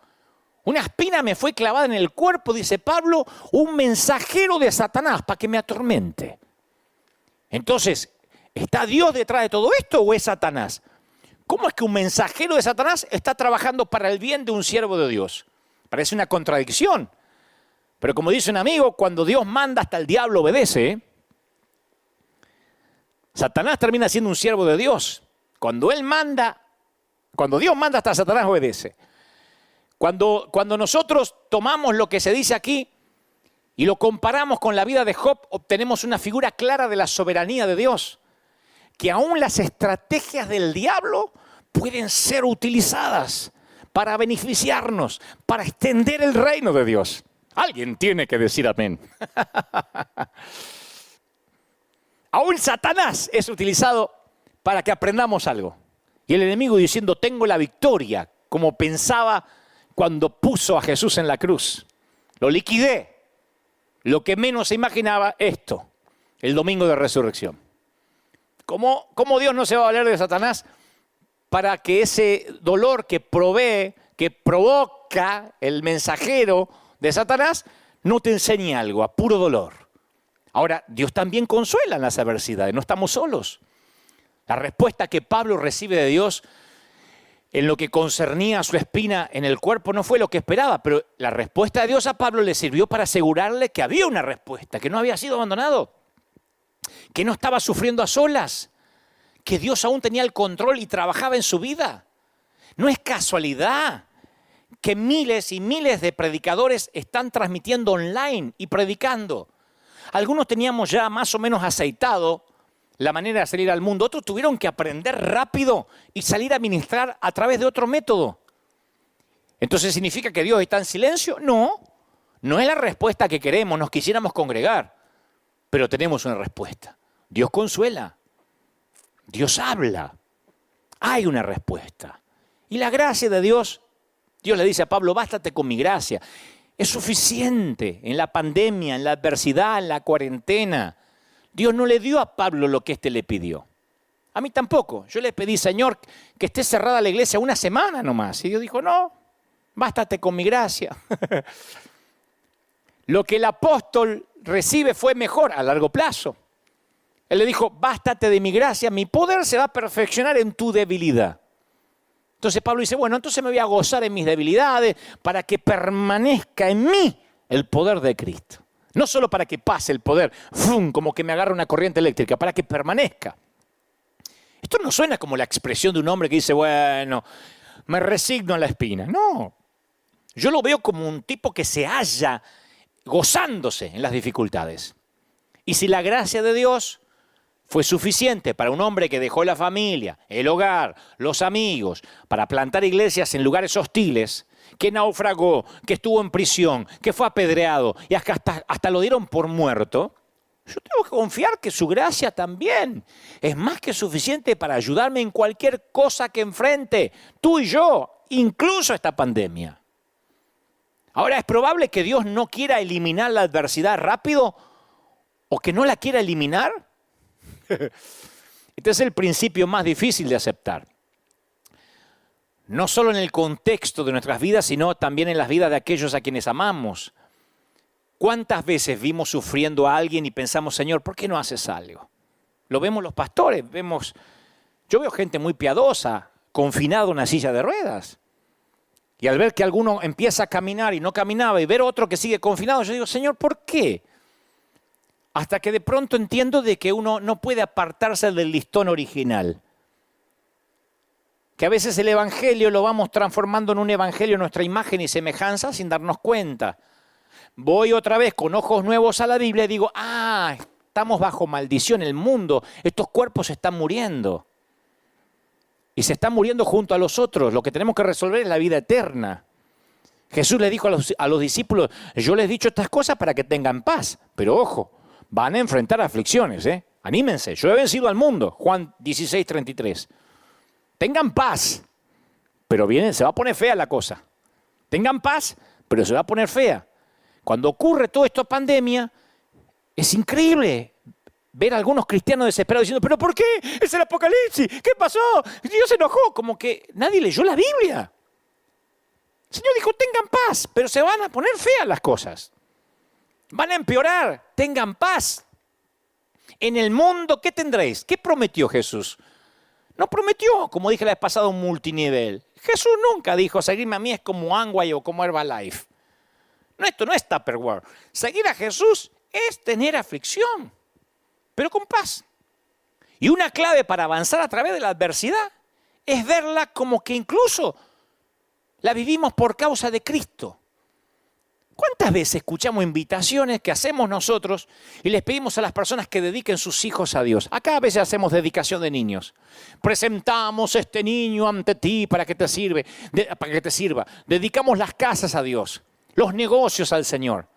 Una espina me fue clavada en el cuerpo, dice Pablo, un mensajero de Satanás para que me atormente. Entonces, ¿está Dios detrás de todo esto o es Satanás? ¿Cómo es que un mensajero de Satanás está trabajando para el bien de un siervo de Dios? Parece una contradicción. Pero como dice un amigo, cuando Dios manda hasta el diablo obedece. Satanás termina siendo un siervo de Dios. Cuando Dios manda hasta Satanás obedece. Cuando nosotros tomamos lo que se dice aquí y lo comparamos con la vida de Job, obtenemos una figura clara de la soberanía de Dios. Que aún las estrategias del diablo pueden ser utilizadas para beneficiarnos, para extender el reino de Dios. Alguien tiene que decir amén. Aún Satanás es utilizado para que aprendamos algo. Y el enemigo diciendo, tengo la victoria, como pensaba cuando puso a Jesús en la cruz. Lo liquidé. Lo que menos se imaginaba esto, el domingo de resurrección. ¿Cómo Dios no se va a valer de Satanás para que ese dolor que provee, que provoca el mensajero de Satanás, no te enseñe algo, a puro dolor? Ahora, Dios también consuela en las adversidades, no estamos solos. La respuesta que Pablo recibe de Dios en lo que concernía a su espina en el cuerpo no fue lo que esperaba, pero la respuesta de Dios a Pablo le sirvió para asegurarle que había una respuesta, que no había sido abandonado, que no estaba sufriendo a solas, que Dios aún tenía el control y trabajaba en su vida. No es casualidad que miles y miles de predicadores están transmitiendo online y predicando. Algunos teníamos ya más o menos aceitado la manera de salir al mundo. Otros tuvieron que aprender rápido y salir a ministrar a través de otro método. Entonces, ¿significa que Dios está en silencio? No, no es la respuesta que queremos, nos quisiéramos congregar, pero tenemos una respuesta. Dios consuela, Dios habla, hay una respuesta. Y la gracia de Dios, Dios le dice a Pablo, bástate con mi gracia. Es suficiente en la pandemia, en la adversidad, en la cuarentena. Dios no le dio a Pablo lo que éste le pidió. A mí tampoco. Yo le pedí, Señor, que esté cerrada la iglesia una semana nomás. Y Dios dijo, no, bástate con mi gracia. Lo que el apóstol recibe fue mejor a largo plazo. Él le dijo, bástate de mi gracia, mi poder se va a perfeccionar en tu debilidad. Entonces Pablo dice, bueno, entonces me voy a gozar en mis debilidades para que permanezca en mí el poder de Cristo. No solo para que pase el poder, ¡fum!, como que me agarra una corriente eléctrica, para que permanezca. Esto no suena como la expresión de un hombre que dice, bueno, me resigno a la espina. No, yo lo veo como un tipo que se halla gozándose en las dificultades. Y si la gracia de Dios fue suficiente para un hombre que dejó la familia, el hogar, los amigos, para plantar iglesias en lugares hostiles, que naufragó, que estuvo en prisión, que fue apedreado y hasta lo dieron por muerto, yo tengo que confiar que su gracia también es más que suficiente para ayudarme en cualquier cosa que enfrente, tú y yo, incluso esta pandemia. Ahora, ¿es probable que Dios no quiera eliminar la adversidad rápido o que no la quiera eliminar? Este es el principio más difícil de aceptar. No solo en el contexto de nuestras vidas, sino también en las vidas de aquellos a quienes amamos. ¿Cuántas veces vimos sufriendo a alguien y pensamos, Señor, ¿por qué no haces algo? Lo vemos los pastores, yo veo gente muy piadosa, confinada en una silla de ruedas. Y al ver que alguno empieza a caminar y no caminaba y ver otro que sigue confinado, yo digo, Señor, ¿por qué? Hasta que de pronto entiendo de que uno no puede apartarse del listón original. Que a veces el evangelio lo vamos transformando en un evangelio a nuestra imagen y semejanza sin darnos cuenta. Voy otra vez con ojos nuevos a la Biblia y digo, estamos bajo maldición, el mundo, estos cuerpos se están muriendo. Y se están muriendo junto a los otros. Lo que tenemos que resolver es la vida eterna. Jesús le dijo a los discípulos, yo les he dicho estas cosas para que tengan paz. Pero ojo, van a enfrentar aflicciones, Anímense, yo he vencido al mundo. Juan 16:33. Tengan paz, pero se va a poner fea la cosa. Tengan paz, pero se va a poner fea. Cuando ocurre todo esto pandemia, es increíble ver a algunos cristianos desesperados diciendo, ¿pero por qué? Es el apocalipsis, ¿qué pasó? Dios se enojó, como que nadie leyó la Biblia. El Señor dijo, tengan paz, pero se van a poner feas las cosas. Van a empeorar, tengan paz. En el mundo, ¿qué tendréis? ¿Qué prometió Jesús? No prometió, como dije la vez pasada, un multinivel. Jesús nunca dijo, seguirme a mí es como Amway o como Herbalife. No, esto no es Tupperware. Seguir a Jesús es tener aflicción, pero con paz. Y una clave para avanzar a través de la adversidad es verla como que incluso la vivimos por causa de Cristo. ¿Cuántas veces escuchamos invitaciones que hacemos nosotros y les pedimos a las personas que dediquen sus hijos a Dios? Acá a veces hacemos dedicación de niños. Presentamos este niño ante ti para que te sirva. Dedicamos las casas a Dios, los negocios al Señor.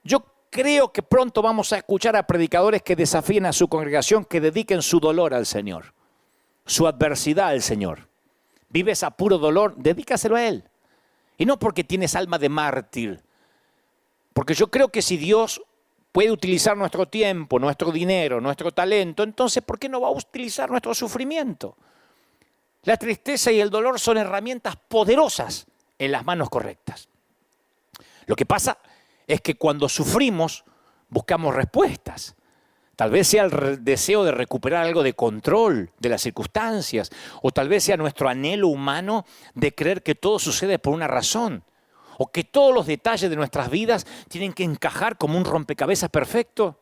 Yo creo que pronto vamos a escuchar a predicadores que desafíen a su congregación que dediquen su dolor al Señor, su adversidad al Señor. Vives a puro dolor, dedícaselo a Él. Y no porque tienes alma de mártir. Porque yo creo que si Dios puede utilizar nuestro tiempo, nuestro dinero, nuestro talento, entonces ¿por qué no va a utilizar nuestro sufrimiento? La tristeza y el dolor son herramientas poderosas en las manos correctas. Lo que pasa es que cuando sufrimos buscamos respuestas. Tal vez sea el deseo de recuperar algo de control de las circunstancias, o tal vez sea nuestro anhelo humano de creer que todo sucede por una razón, o que todos los detalles de nuestras vidas tienen que encajar como un rompecabezas perfecto.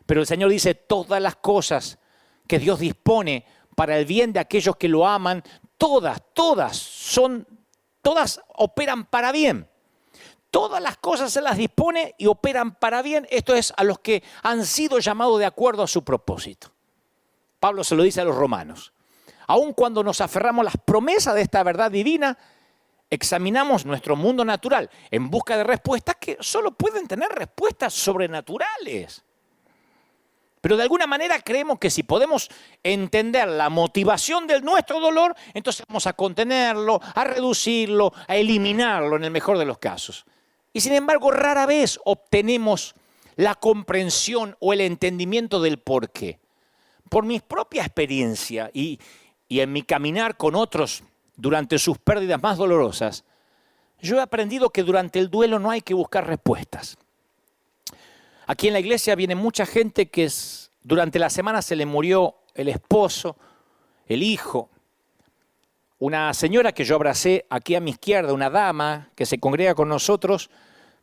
Pero el Señor dice, todas las cosas que Dios dispone para el bien de aquellos que lo aman, todas operan para bien. Todas las cosas se las dispone y operan para bien. Esto es a los que han sido llamados de acuerdo a su propósito. Pablo se lo dice a los romanos. Aun cuando nos aferramos a las promesas de esta verdad divina, examinamos nuestro mundo natural en busca de respuestas que solo pueden tener respuestas sobrenaturales. Pero de alguna manera creemos que si podemos entender la motivación de nuestro dolor, entonces vamos a contenerlo, a reducirlo, a eliminarlo en el mejor de los casos. Y sin embargo, rara vez obtenemos la comprensión o el entendimiento del por qué. Por mi propia experiencia y en mi caminar con otros durante sus pérdidas más dolorosas, yo he aprendido que durante el duelo no hay que buscar respuestas. Aquí en la iglesia viene mucha gente que durante la semana se le murió el esposo, el hijo. Una señora que yo abracé aquí a mi izquierda, una dama que se congrega con nosotros,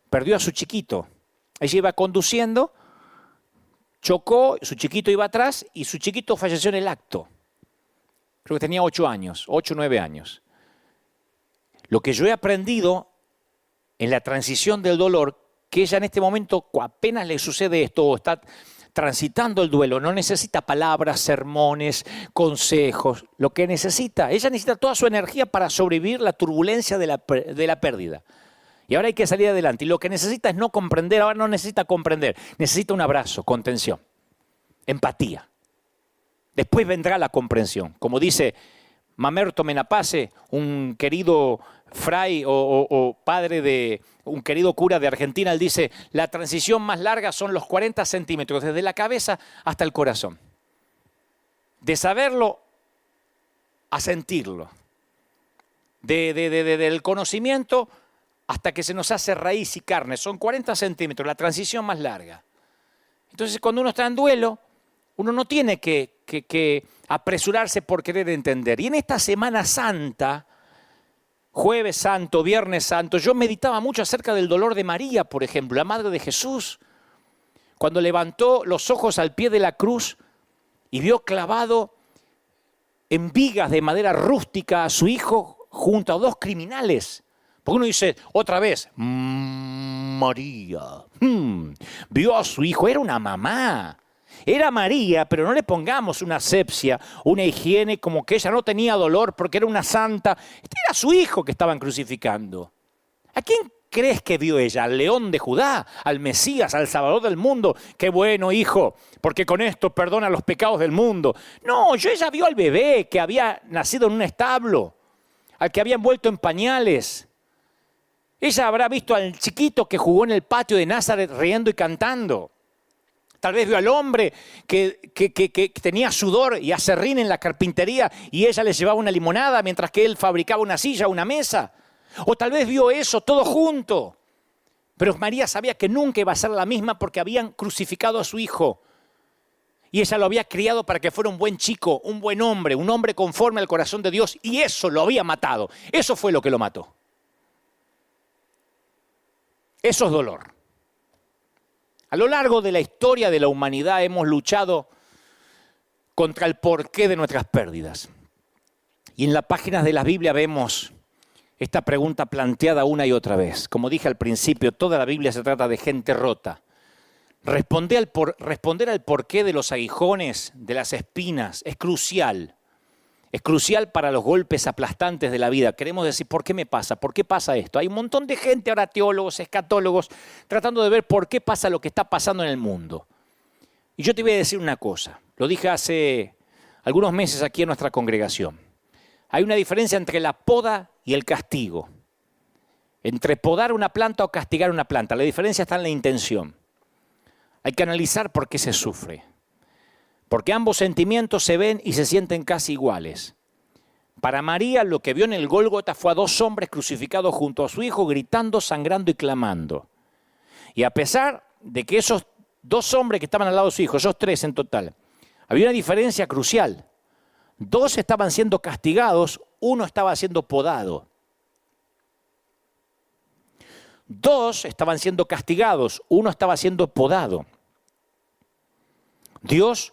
perdió a su chiquito. Ella iba conduciendo, chocó, su chiquito iba atrás y su chiquito falleció en el acto. Creo que tenía 8 o 9 años. Lo que yo he aprendido en la transición del dolor, que ella en este momento apenas le sucede esto o está transitando el duelo, no necesita palabras, sermones, consejos. Lo que necesita, ella necesita toda su energía para sobrevivir la turbulencia de la pérdida. Y ahora hay que salir adelante. Y lo que necesita es no comprender, ahora no necesita comprender, necesita un abrazo, contención, empatía. Después vendrá la comprensión. Como dice Mamerto Menapace, un querido fray o padre de un querido cura de Argentina, él dice, la transición más larga son los 40 centímetros, desde la cabeza hasta el corazón. De saberlo a sentirlo. Del conocimiento hasta que se nos hace raíz y carne. Son 40 centímetros, la transición más larga. Entonces, cuando uno está en duelo, uno no tiene que apresurarse por querer entender. Y en esta Semana Santa, Jueves Santo, Viernes Santo, yo meditaba mucho acerca del dolor de María, por ejemplo, la Madre de Jesús, cuando levantó los ojos al pie de la cruz y vio clavado en vigas de madera rústica a su hijo junto a dos criminales. Porque uno dice, otra vez, María, vio a su hijo, era una mamá. Era María, pero no le pongamos una asepsia, una higiene como que ella no tenía dolor porque era una santa. Este era su hijo que estaban crucificando. ¿A quién crees que vio ella? ¿Al León de Judá? ¿Al Mesías? ¿Al Salvador del mundo? Qué bueno, hijo, porque con esto perdona los pecados del mundo. No, ella vio al bebé que había nacido en un establo, al que había envuelto en pañales. Ella habrá visto al chiquito que jugó en el patio de Nazaret riendo y cantando. Tal vez vio al hombre que tenía sudor y aserrín en la carpintería y ella le llevaba una limonada mientras que él fabricaba una silla o una mesa. O tal vez vio eso todo junto. Pero María sabía que nunca iba a ser la misma porque habían crucificado a su hijo. Y ella lo había criado para que fuera un buen chico, un buen hombre, un hombre conforme al corazón de Dios. Y eso lo había matado. Eso fue lo que lo mató. Eso es dolor. A lo largo de la historia de la humanidad hemos luchado contra el porqué de nuestras pérdidas. Y en las páginas de la Biblia vemos esta pregunta planteada una y otra vez. Como dije al principio, toda la Biblia se trata de gente rota. Responder al porqué de los aguijones, de las espinas, es crucial. Es crucial para los golpes aplastantes de la vida. Queremos decir, ¿por qué me pasa? ¿Por qué pasa esto? Hay un montón de gente, ahora teólogos, escatólogos, tratando de ver por qué pasa lo que está pasando en el mundo. Y yo te voy a decir una cosa. Lo dije hace algunos meses aquí en nuestra congregación. Hay una diferencia entre la poda y el castigo. Entre podar una planta o castigar una planta. La diferencia está en la intención. Hay que analizar por qué se sufre. Porque ambos sentimientos se ven y se sienten casi iguales. Para María lo que vio en el Gólgota fue a dos hombres crucificados junto a su hijo, gritando, sangrando y clamando. Y a pesar de que esos dos hombres que estaban al lado de su hijo, esos tres en total, había una diferencia crucial. Dos estaban siendo castigados, uno estaba siendo podado. Dos estaban siendo castigados, uno estaba siendo podado. Dios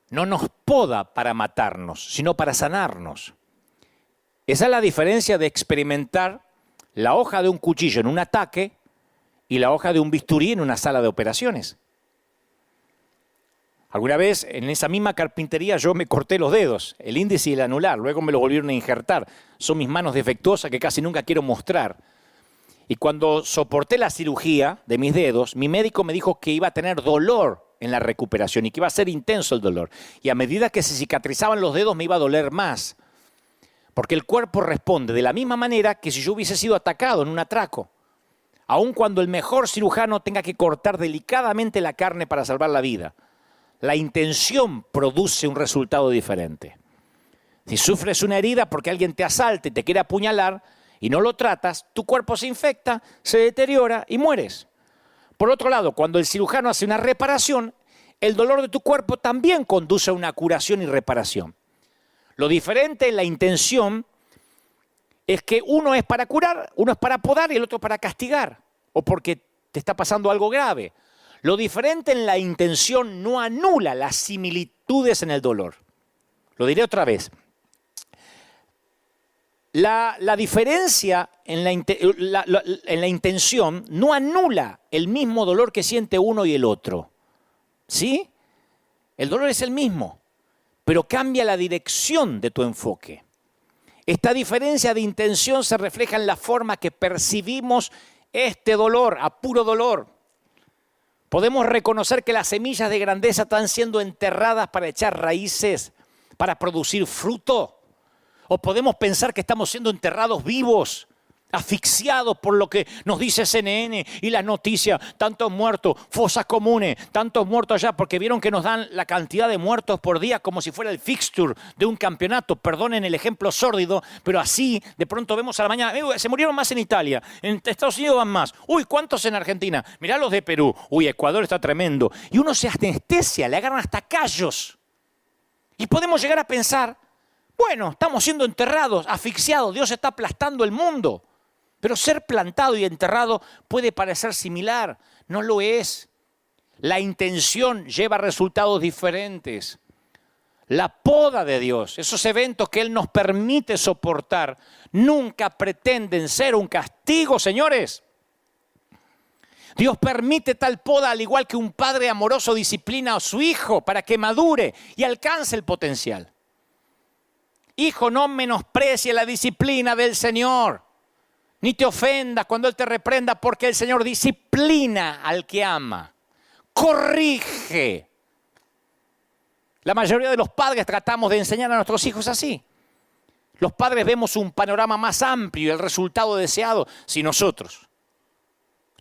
no nos poda para matarnos, sino para sanarnos. Esa es la diferencia de experimentar la hoja de un cuchillo en un ataque y la hoja de un bisturí en una sala de operaciones. Alguna vez en esa misma carpintería yo me corté los dedos, el índice y el anular, luego me lo volvieron a injertar. Son mis manos defectuosas que casi nunca quiero mostrar. Y cuando soporté la cirugía de mis dedos, mi médico me dijo que iba a tener dolor en la recuperación y que iba a ser intenso el dolor. Y a medida que se cicatrizaban los dedos me iba a doler más. Porque el cuerpo responde de la misma manera que si yo hubiese sido atacado en un atraco. Aun cuando el mejor cirujano tenga que cortar delicadamente la carne para salvar la vida. La intención produce un resultado diferente. Si sufres una herida porque alguien te asalta y te quiere apuñalar y no lo tratas, tu cuerpo se infecta, se deteriora y mueres. Por otro lado, cuando el cirujano hace una reparación, el dolor de tu cuerpo también conduce a una curación y reparación. Lo diferente en la intención es que uno es para curar, uno es para podar y el otro para castigar, o porque te está pasando algo grave. Lo diferente en la intención no anula las similitudes en el dolor. Lo diré otra vez. La diferencia en la intención no anula el mismo dolor que siente uno y el otro. ¿Sí? El dolor es el mismo, pero cambia la dirección de tu enfoque. Esta diferencia de intención se refleja en la forma que percibimos este dolor, a puro dolor. Podemos reconocer que las semillas de grandeza están siendo enterradas para echar raíces, para producir fruto. O podemos pensar que estamos siendo enterrados vivos, asfixiados por lo que nos dice CNN y las noticias. Tantos muertos, fosas comunes, tantos muertos allá, porque vieron que nos dan la cantidad de muertos por día como si fuera el fixture de un campeonato. Perdonen el ejemplo sórdido, pero así de pronto vemos a la mañana, se murieron más en Italia, en Estados Unidos van más. Uy, ¿cuántos en Argentina? Mirá los de Perú. Uy, Ecuador está tremendo. Y uno se anestesia, le agarran hasta callos. Y podemos llegar a pensar, bueno, estamos siendo enterrados, asfixiados, Dios está aplastando el mundo. Pero ser plantado y enterrado puede parecer similar, no lo es. La intención lleva resultados diferentes. La poda de Dios, esos eventos que Él nos permite soportar, nunca pretenden ser un castigo, señores. Dios permite tal poda al igual que un padre amoroso disciplina a su hijo para que madure y alcance el potencial. Hijo, no menosprecie la disciplina del Señor. Ni te ofendas cuando Él te reprenda, porque el Señor disciplina al que ama. Corrige. La mayoría de los padres tratamos de enseñar a nuestros hijos así. Los padres vemos un panorama más amplio y el resultado deseado. Si nosotros,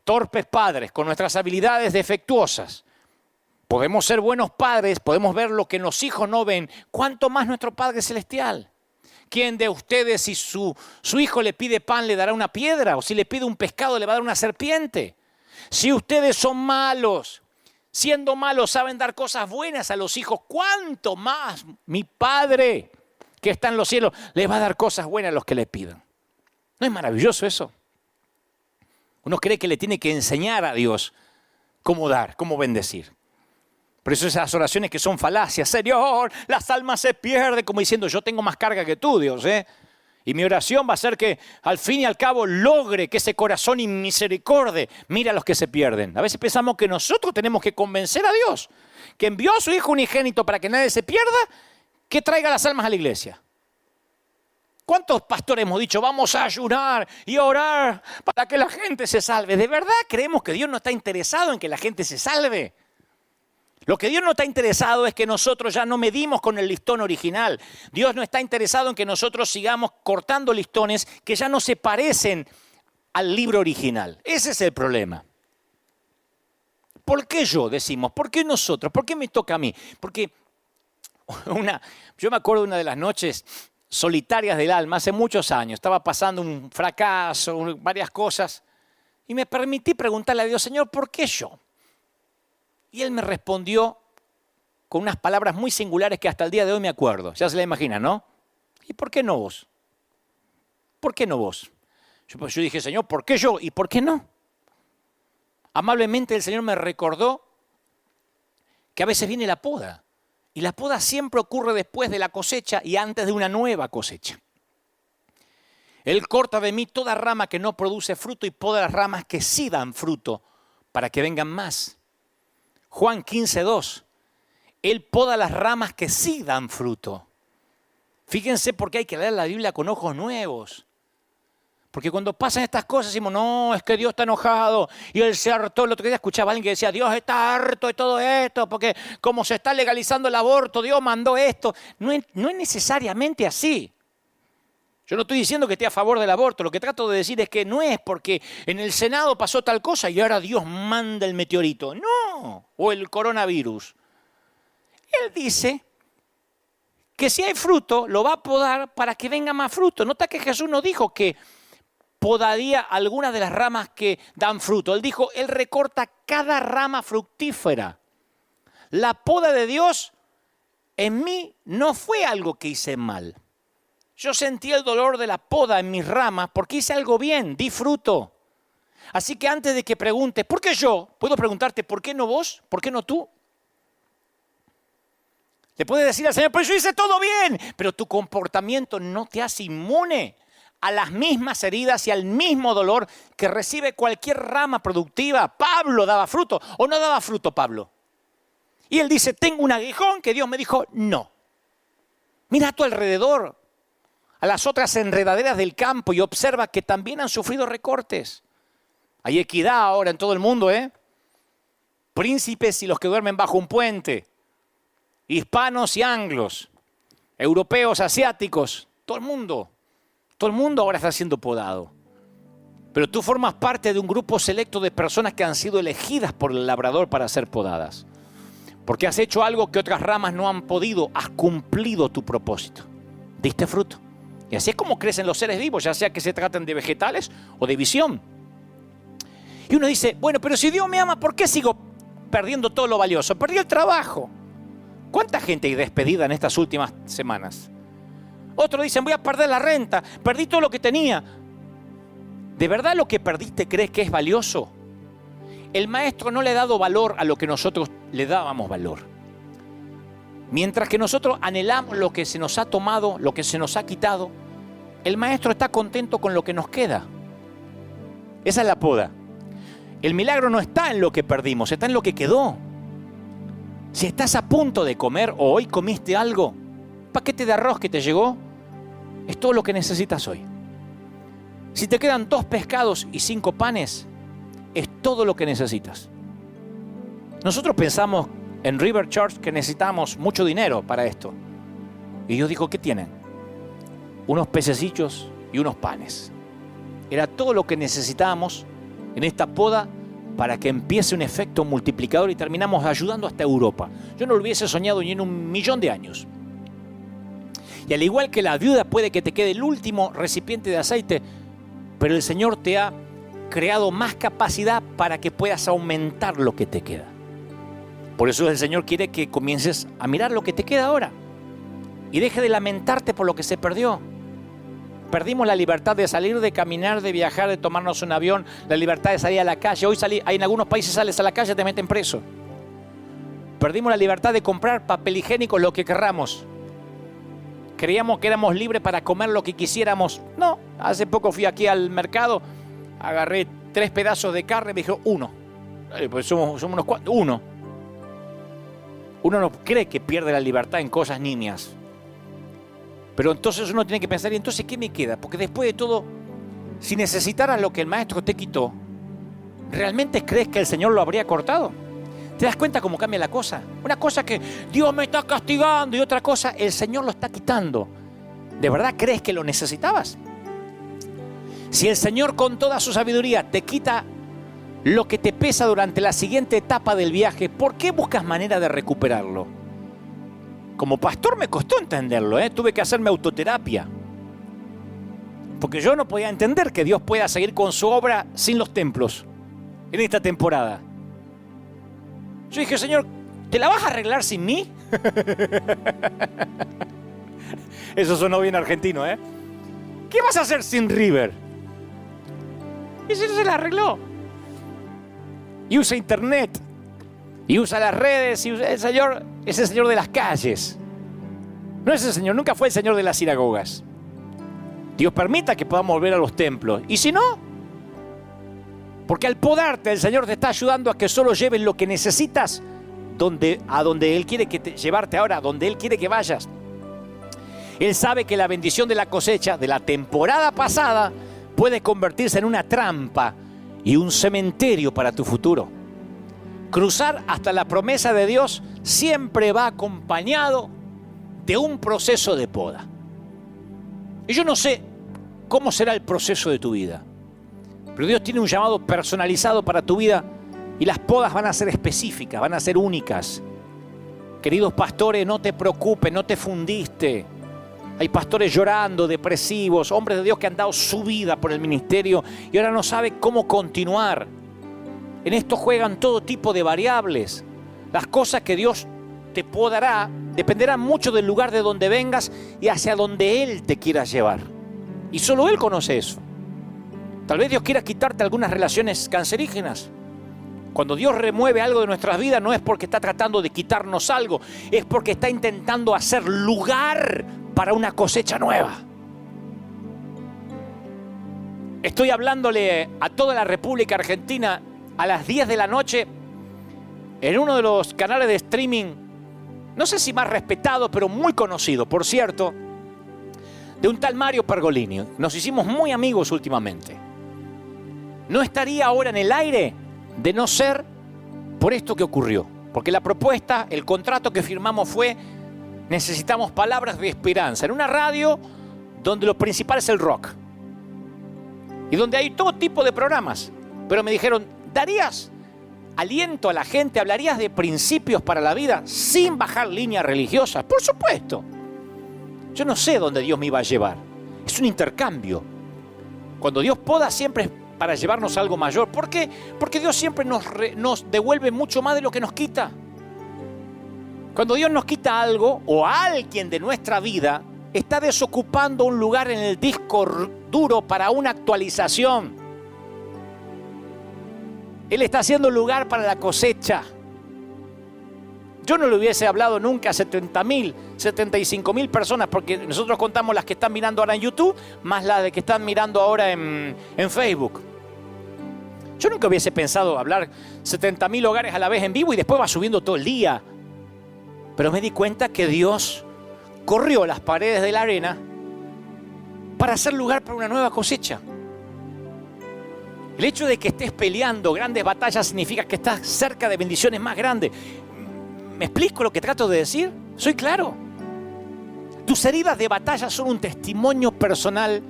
torpes padres, con nuestras habilidades defectuosas, podemos ser buenos padres, podemos ver lo que los hijos no ven, ¿cuánto más nuestro Padre Celestial? ¿Quién de ustedes, si su hijo le pide pan, le dará una piedra? O si le pide un pescado, le va a dar una serpiente. Si ustedes son malos, siendo malos, saben dar cosas buenas a los hijos, ¿cuánto más mi Padre que está en los cielos les va a dar cosas buenas a los que le pidan? ¿No es maravilloso eso? Uno cree que le tiene que enseñar a Dios cómo dar, cómo bendecir. Por eso esas oraciones que son falacias, Señor, las almas se pierden, como diciendo, yo tengo más carga que tú, Dios, Y mi oración va a ser que al fin y al cabo logre que ese corazón inmisericorde mire a los que se pierden. A veces pensamos que nosotros tenemos que convencer a Dios, que envió a su Hijo unigénito para que nadie se pierda, que traiga las almas a la iglesia. ¿Cuántos pastores hemos dicho, vamos a ayunar y orar para que la gente se salve? ¿De verdad creemos que Dios no está interesado en que la gente se salve? Lo que Dios no está interesado es que nosotros ya no medimos con el listón original. Dios no está interesado en que nosotros sigamos cortando listones que ya no se parecen al libro original. Ese es el problema. ¿Por qué yo, decimos? ¿Por qué nosotros? ¿Por qué me toca a mí? Porque yo me acuerdo de una de las noches solitarias del alma, hace muchos años. Estaba pasando un fracaso, varias cosas, y me permití preguntarle a Dios, Señor, ¿por qué yo? Y Él me respondió con unas palabras muy singulares que hasta el día de hoy me acuerdo. Ya se la imaginan, ¿no? ¿Y por qué no vos? ¿Por qué no vos? Yo dije, Señor, ¿por qué yo? ¿Y por qué no? Amablemente el Señor me recordó que a veces viene la poda. Y la poda siempre ocurre después de la cosecha y antes de una nueva cosecha. Él corta de mí toda rama que no produce fruto y poda las ramas que sí dan fruto para que vengan más. Juan 15:2. Él poda las ramas que sí dan fruto. Fíjense por qué hay que leer la Biblia con ojos nuevos. Porque cuando pasan estas cosas decimos, no, es que Dios está enojado. Y Él se hartó. El otro día escuchaba a alguien que decía, Dios está harto de todo esto, porque como se está legalizando el aborto, Dios mandó esto. No es necesariamente así. Yo no estoy diciendo que esté a favor del aborto. Lo que trato de decir es que no es porque en el Senado pasó tal cosa y ahora Dios manda el meteorito. No, o el coronavirus. Él dice que si hay fruto, lo va a podar para que venga más fruto. Nota que Jesús no dijo que podaría algunas de las ramas que dan fruto. Él dijo, Él recorta cada rama fructífera. La poda de Dios en mí no fue algo que hice mal. Yo sentí el dolor de la poda en mis ramas porque hice algo bien, di fruto. Así que antes de que preguntes, ¿por qué yo? Puedo preguntarte, ¿por qué no vos? ¿Por qué no tú? Le puedes decir al Señor, pues yo hice todo bien, pero tu comportamiento no te hace inmune a las mismas heridas y al mismo dolor que recibe cualquier rama productiva. Pablo daba fruto, ¿o no daba fruto Pablo? Y él dice, tengo un aguijón que Dios me dijo, no. Mira a tu alrededor, a las otras enredaderas del campo y observa que también han sufrido recortes. Hay equidad ahora en todo el mundo, Príncipes y los que duermen bajo un puente, hispanos y anglos, europeos, asiáticos, todo el mundo ahora está siendo podado. Pero tú formas parte de un grupo selecto de personas que han sido elegidas por el labrador para ser podadas. Porque has hecho algo que otras ramas no han podido, has cumplido tu propósito, diste fruto. Y así es como crecen los seres vivos, ya sea que se traten de vegetales o de visión. Y uno dice, bueno, pero si Dios me ama, ¿por qué sigo perdiendo todo lo valioso? Perdí el trabajo. ¿Cuánta gente hay despedida en estas últimas semanas? Otros dicen, voy a perder la renta, perdí todo lo que tenía. ¿De verdad lo que perdiste crees que es valioso? El maestro no le ha dado valor a lo que nosotros le dábamos valor. Mientras que nosotros anhelamos lo que se nos ha tomado, lo que se nos ha quitado, el maestro está contento con lo que nos queda. Esa es la poda. El milagro no está en lo que perdimos, está en lo que quedó. Si estás a punto de comer o hoy comiste algo, paquete de arroz que te llegó, es todo lo que necesitas hoy. Si te quedan 2 pescados y 5 panes, es todo lo que necesitas. Nosotros pensamos en River Church que necesitamos mucho dinero para esto. Y Dios dijo, ¿qué tienen? Unos pececillos y unos panes. Era todo lo que necesitábamos en esta poda para que empiece un efecto multiplicador y terminamos ayudando hasta Europa. Yo no lo hubiese soñado ni en 1.000.000 de años. Y al igual que la viuda puede que te quede el último recipiente de aceite, pero el Señor te ha creado más capacidad para que puedas aumentar lo que te queda. Por eso el Señor quiere que comiences a mirar lo que te queda ahora y deje de lamentarte por lo que se perdió. Perdimos la libertad de salir, de caminar, de viajar, de tomarnos un avión, la libertad de salir a la calle. Hoy en algunos países sales a la calle y te meten preso. Perdimos la libertad de comprar papel higiénico, lo que querramos. Creíamos que éramos libres para comer lo que quisiéramos. No, hace poco fui aquí al mercado, agarré 3 pedazos de carne y me dijo 1. Pues somos unos cuantos, 1. Uno no cree que pierde la libertad en cosas nimias. Pero entonces uno tiene que pensar, ¿y entonces qué me queda? Porque después de todo, si necesitaras lo que el maestro te quitó, ¿realmente crees que el Señor lo habría cortado? ¿Te das cuenta cómo cambia la cosa? Una cosa que Dios me está castigando y otra cosa, el Señor lo está quitando. ¿De verdad crees que lo necesitabas? Si el Señor con toda su sabiduría te quita lo que te pesa durante la siguiente etapa del viaje, ¿por qué buscas manera de recuperarlo? Como pastor me costó entenderlo, tuve que hacerme autoterapia. Porque yo no podía entender que Dios pueda seguir con su obra sin los templos en esta temporada. Yo dije, Señor, ¿te la vas a arreglar sin mí? Eso sonó bien argentino, ¿Qué vas a hacer sin River? Y se la arregló. Y usa internet. Y usa las redes. Y usa el Señor es el Señor de las calles. No es el Señor, nunca fue el Señor de las sinagogas. Dios permita que podamos volver a los templos. Y si no, porque al podarte el Señor te está ayudando a que solo lleves lo que necesitas a donde Él quiere llevarte ahora, a donde Él quiere que vayas. Él sabe que la bendición de la cosecha de la temporada pasada puede convertirse en una trampa y un cementerio para tu futuro. Cruzar hasta la promesa de Dios siempre va acompañado de un proceso de poda. Y yo no sé cómo será el proceso de tu vida, pero Dios tiene un llamado personalizado para tu vida y las podas van a ser específicas, van a ser únicas. Queridos pastores, no te preocupes, no te fundiste. Hay pastores llorando, depresivos, hombres de Dios que han dado su vida por el ministerio y ahora no saben cómo continuar. En esto juegan todo tipo de variables. Las cosas que Dios te podará dependerán mucho del lugar de donde vengas y hacia donde Él te quiera llevar. Y solo Él conoce eso. Tal vez Dios quiera quitarte algunas relaciones cancerígenas. Cuando Dios remueve algo de nuestras vidas no es porque está tratando de quitarnos algo, es porque está intentando hacer lugar para una cosecha nueva. Estoy hablándole a toda la República Argentina a las 10 de la noche en uno de los canales de streaming, no sé si más respetado, pero muy conocido, por cierto, de un tal Mario Pergolini. Nos hicimos muy amigos últimamente. No estaría ahora en el aire de no ser por esto que ocurrió. Porque la propuesta, el contrato que firmamos fue: necesitamos palabras de esperanza en una radio donde lo principal es el rock y donde hay todo tipo de programas. Pero me dijeron, ¿darías aliento a la gente? ¿Hablarías de principios para la vida sin bajar líneas religiosas? Por supuesto. Yo no sé dónde Dios me iba a llevar. Es un intercambio. Cuando Dios poda, siempre es para llevarnos algo mayor. ¿Por qué? Porque Dios siempre nos devuelve mucho más de lo que nos quita. Cuando Dios nos quita algo o a alguien de nuestra vida, está desocupando un lugar en el disco duro para una actualización. Él está haciendo lugar para la cosecha. Yo no le hubiese hablado nunca a 70.000, 75.000 personas, porque nosotros contamos las que están mirando ahora en YouTube, más las de que están mirando ahora en Facebook. Yo nunca hubiese pensado hablar 70.000 hogares a la vez en vivo y después va subiendo todo el día. Pero me di cuenta que Dios corrió las paredes de la arena para hacer lugar para una nueva cosecha. El hecho de que estés peleando grandes batallas significa que estás cerca de bendiciones más grandes. ¿Me explico lo que trato de decir? ¿Soy claro? Tus heridas de batalla son un testimonio personal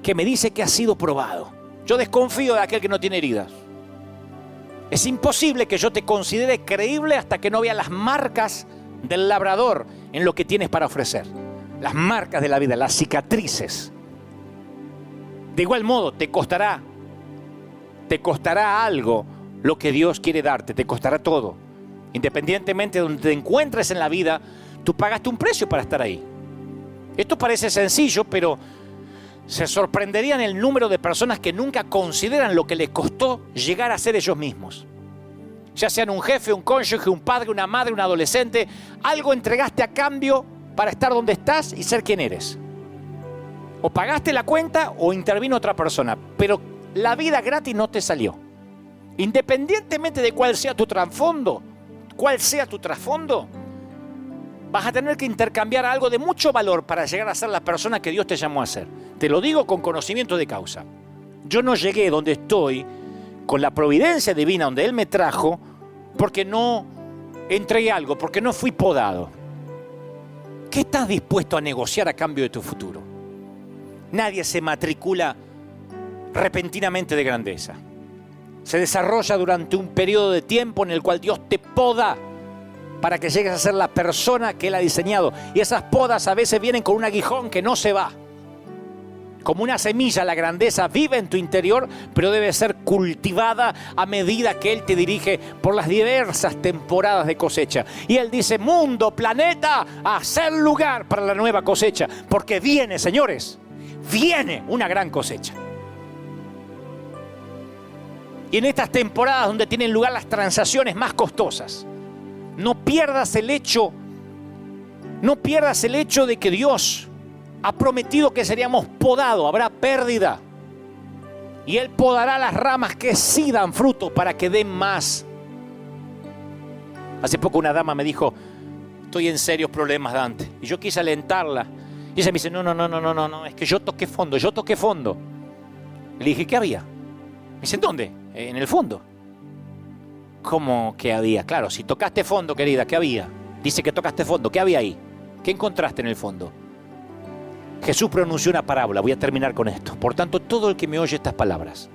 que me dice que has sido probado. Yo desconfío de aquel que no tiene heridas. Es imposible que yo te considere creíble hasta que no vea las marcas del labrador en lo que tienes para ofrecer. Las marcas de la vida, las cicatrices. De igual modo, te costará algo lo que Dios quiere darte, te costará todo. Independientemente de donde te encuentres en la vida, tú pagaste un precio para estar ahí. Esto parece sencillo, pero se sorprenderían el número de personas que nunca consideran lo que les costó llegar a ser ellos mismos. Ya sean un jefe, un cónyuge, un padre, una madre, un adolescente, algo entregaste a cambio para estar donde estás y ser quien eres. O pagaste la cuenta o intervino otra persona, pero la vida gratis no te salió. Independientemente de cuál sea tu trasfondo, vas a tener que intercambiar algo de mucho valor para llegar a ser la persona que Dios te llamó a ser. Te lo digo con conocimiento de causa. Yo no llegué donde estoy con la providencia divina donde Él me trajo porque no entregué algo, porque no fui podado. ¿Qué estás dispuesto a negociar a cambio de tu futuro? Nadie se matricula repentinamente de grandeza. Se desarrolla durante un periodo de tiempo en el cual Dios te poda para que llegues a ser la persona que Él ha diseñado. Y esas podas a veces vienen con un aguijón que no se va. Como una semilla, la grandeza vive en tu interior, pero debe ser cultivada a medida que Él te dirige por las diversas temporadas de cosecha. Y Él dice, mundo, planeta, a hacer lugar para la nueva cosecha. Porque viene, señores, viene una gran cosecha. Y en estas temporadas donde tienen lugar las transacciones más costosas, no pierdas el hecho de que Dios ha prometido que seríamos podados, habrá pérdida. Y Él podará las ramas que sí dan fruto para que den más. Hace poco una dama me dijo, estoy en serios problemas, Dante. Y yo quise alentarla. Y ella me dice, no, es que yo toqué fondo. Le dije, ¿qué había? Me dice, ¿dónde? En el fondo. ¿Cómo que había? Claro, si tocaste fondo, querida, ¿qué había? Dice que tocaste fondo, ¿qué había ahí? ¿Qué encontraste en el fondo? Jesús pronunció una parábola, voy a terminar con esto. Por tanto, todo el que me oye estas palabras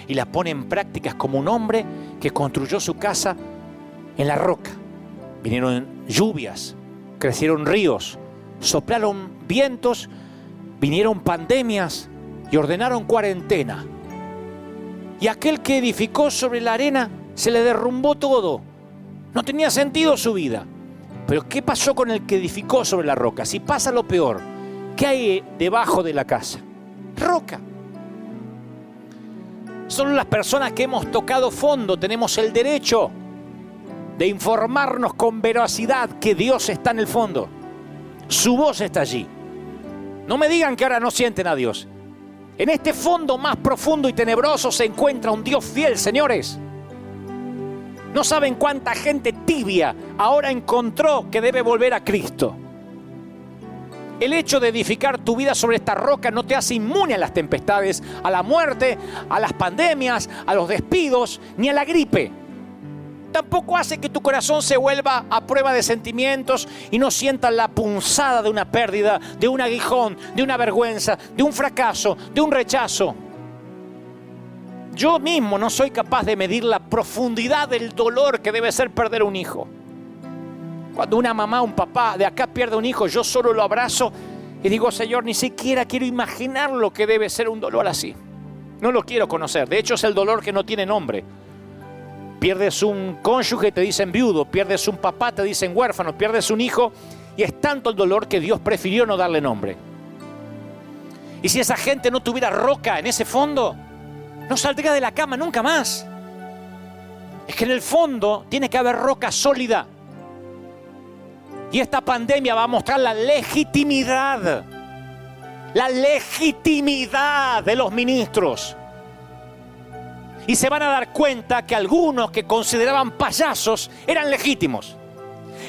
y las pone en prácticas como un hombre que construyó su casa en la roca. Vinieron lluvias, crecieron ríos, soplaron vientos, vinieron pandemias y ordenaron cuarentena. Y aquel que edificó sobre la arena se le derrumbó todo. No tenía sentido su vida. Pero ¿qué pasó con el que edificó sobre la roca? Si pasa lo peor, ¿qué hay debajo de la casa? Roca. Solo las personas que hemos tocado fondo tenemos el derecho de informarnos con veracidad que Dios está en el fondo. Su voz está allí. No me digan que ahora no sienten a Dios. En este fondo más profundo y tenebroso se encuentra un Dios fiel, señores. No saben cuánta gente tibia ahora encontró que debe volver a Cristo. El hecho de edificar tu vida sobre esta roca no te hace inmune a las tempestades, a la muerte, a las pandemias, a los despidos, ni a la gripe. Tampoco hace que tu corazón se vuelva a prueba de sentimientos y no sientas la punzada de una pérdida, de un aguijón, de una vergüenza, de un fracaso, de un rechazo. Yo mismo no soy capaz de medir la profundidad del dolor que debe ser perder un hijo. Cuando una mamá, un papá de acá pierde un hijo, yo solo lo abrazo y digo, Señor, ni siquiera quiero imaginar lo que debe ser un dolor así. No lo quiero conocer. De hecho, es el dolor que no tiene nombre. Pierdes un cónyuge, te dicen viudo. Pierdes un papá, te dicen huérfano. Pierdes un hijo y es tanto el dolor que Dios prefirió no darle nombre. Y si esa gente no tuviera roca en ese fondo, no saldría de la cama nunca más. Es que en el fondo tiene que haber roca sólida. Y esta pandemia va a mostrar la legitimidad de los ministros. Y se van a dar cuenta que algunos que consideraban payasos eran legítimos.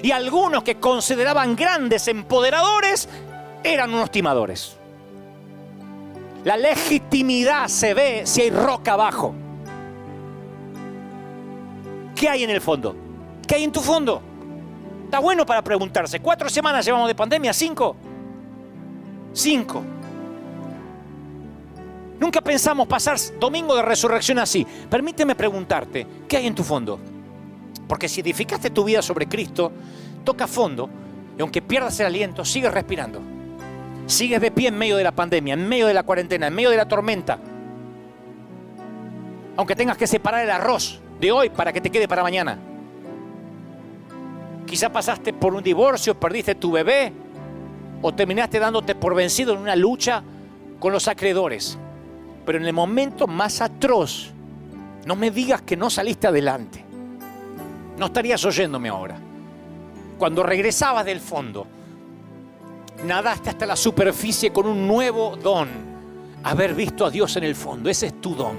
Y algunos que consideraban grandes empoderadores eran unos timadores. La legitimidad se ve si hay roca abajo. ¿Qué hay en el fondo? ¿Qué hay en tu fondo? Está bueno para preguntarse. 4 semanas llevamos de pandemia, 5. Nunca pensamos pasar domingo de resurrección así. Permíteme preguntarte, ¿qué hay en tu fondo? Porque si edificaste tu vida sobre Cristo, toca fondo, y aunque pierdas el aliento, sigues respirando. Sigues de pie en medio de la pandemia, en medio de la cuarentena, en medio de la tormenta. Aunque tengas que separar el arroz de hoy para que te quede para mañana. Quizá pasaste por un divorcio, perdiste tu bebé o terminaste dándote por vencido en una lucha con los acreedores. Pero en el momento más atroz, no me digas que no saliste adelante. No estarías oyéndome ahora. Cuando regresabas del fondo, nadaste hasta la superficie con un nuevo don. Haber visto a Dios en el fondo, ese es tu don.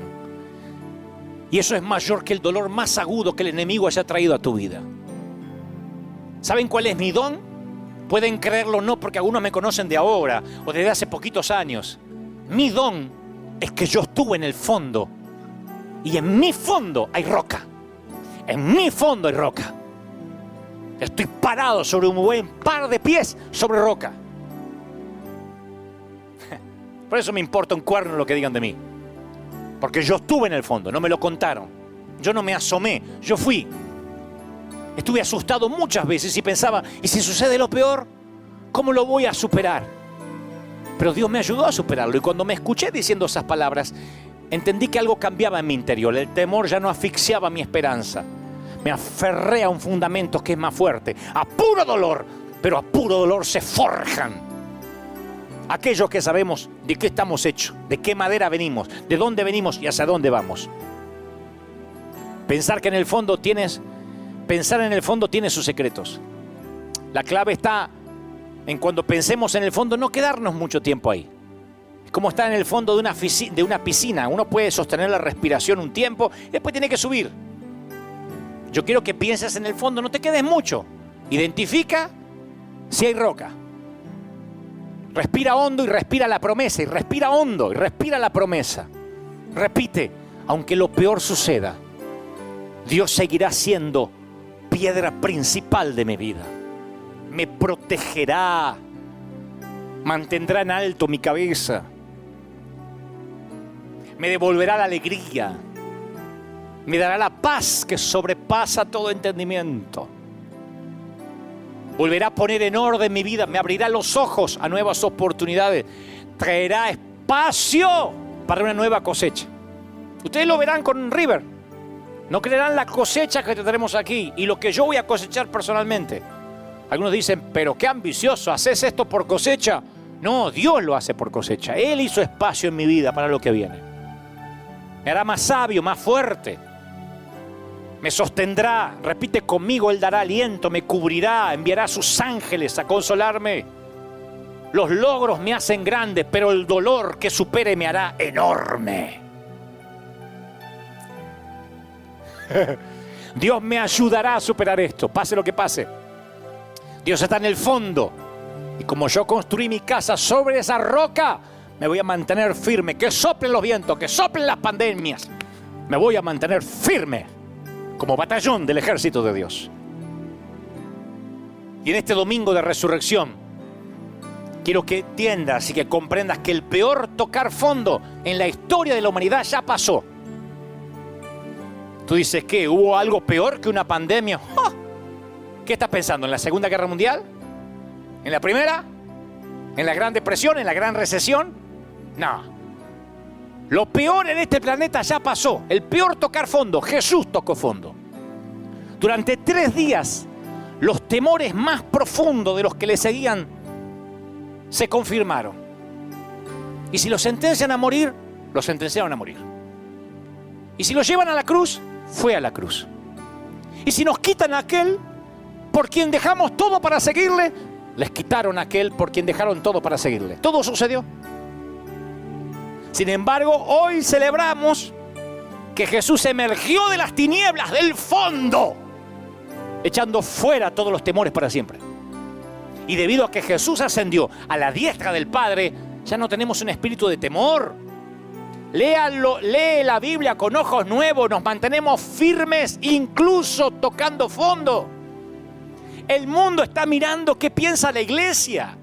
Y eso es mayor que el dolor más agudo que el enemigo haya traído a tu vida. ¿Saben cuál es mi don? Pueden creerlo o no, porque algunos me conocen de ahora o desde hace poquitos años. Mi don es que yo estuve en el fondo y en mi fondo hay roca. En mi fondo hay roca. Estoy parado sobre un buen par de pies sobre roca. Por eso me importa un cuerno lo que digan de mí. Porque yo estuve en el fondo, no me lo contaron. Yo no me asomé, yo fui. Estuve asustado muchas veces y pensaba, ¿y si sucede lo peor? ¿Cómo lo voy a superar? Pero Dios me ayudó a superarlo. Y cuando me escuché diciendo esas palabras, entendí que algo cambiaba en mi interior. El temor ya no asfixiaba mi esperanza. Me aferré a un fundamento que es más fuerte. A puro dolor, pero a puro dolor se forjan aquellos que sabemos de qué estamos hechos, de qué madera venimos, de dónde venimos y hacia dónde vamos. Pensar en el fondo tiene sus secretos. La clave está en cuando pensemos en el fondo, no quedarnos mucho tiempo ahí. Es como estar en el fondo de una piscina. Uno puede sostener la respiración un tiempo y después tiene que subir. Yo quiero que pienses en el fondo, no te quedes mucho. Identifica si hay roca. Respira hondo y respira la promesa. Y respira hondo y respira la promesa. Repite, aunque lo peor suceda, Dios seguirá siendo piedra principal de mi vida. Me protegerá, mantendrá en alto mi cabeza, me devolverá la alegría, me dará la paz que sobrepasa todo entendimiento, volverá a poner en orden mi vida, me abrirá los ojos a nuevas oportunidades, traerá espacio para una nueva cosecha. Ustedes lo verán con River. No creerán la cosecha que tenemos aquí y lo que yo voy a cosechar personalmente. Algunos dicen, pero qué ambicioso, ¿haces esto por cosecha? No, Dios lo hace por cosecha. Él hizo espacio en mi vida para lo que viene. Me hará más sabio, más fuerte. Me sostendrá, repite conmigo, Él dará aliento, me cubrirá, enviará a sus ángeles a consolarme. Los logros me hacen grande, pero el dolor que supere me hará enorme. Dios me ayudará a superar esto, pase lo que pase. Dios está en el fondo. Y como yo construí mi casa sobre esa roca, me voy a mantener firme. Que soplen los vientos, que soplen las pandemias. Me voy a mantener firme como batallón del ejército de Dios. Y en este domingo de resurrección, quiero que entiendas y que comprendas que el peor tocar fondo en la historia de la humanidad ya pasó. Tú dices, ¿qué? ¿Hubo algo peor que una pandemia? ¡Oh! ¿Qué estás pensando? ¿En la Segunda Guerra Mundial? ¿En la Primera? ¿En la Gran Depresión? ¿En la Gran Recesión? No. Lo peor en este planeta ya pasó. El peor tocar fondo. Jesús tocó fondo. Durante 3 días, los temores más profundos de los que le seguían se confirmaron. Y si los sentencian a morir, los sentenciaron a morir. Y si los llevan a la cruz, fue a la cruz. Y si nos quitan a aquel por quien dejamos todo para seguirle, les quitaron a aquel por quien dejaron todo para seguirle. Todo sucedió. Sin embargo, hoy celebramos que Jesús emergió de las tinieblas, del fondo, echando fuera todos los temores para siempre. Y debido a que Jesús ascendió a la diestra del Padre, ya no tenemos un espíritu de temor. Léalo, lee la Biblia con ojos nuevos, nos mantenemos firmes, incluso tocando fondo. El mundo está mirando qué piensa la iglesia.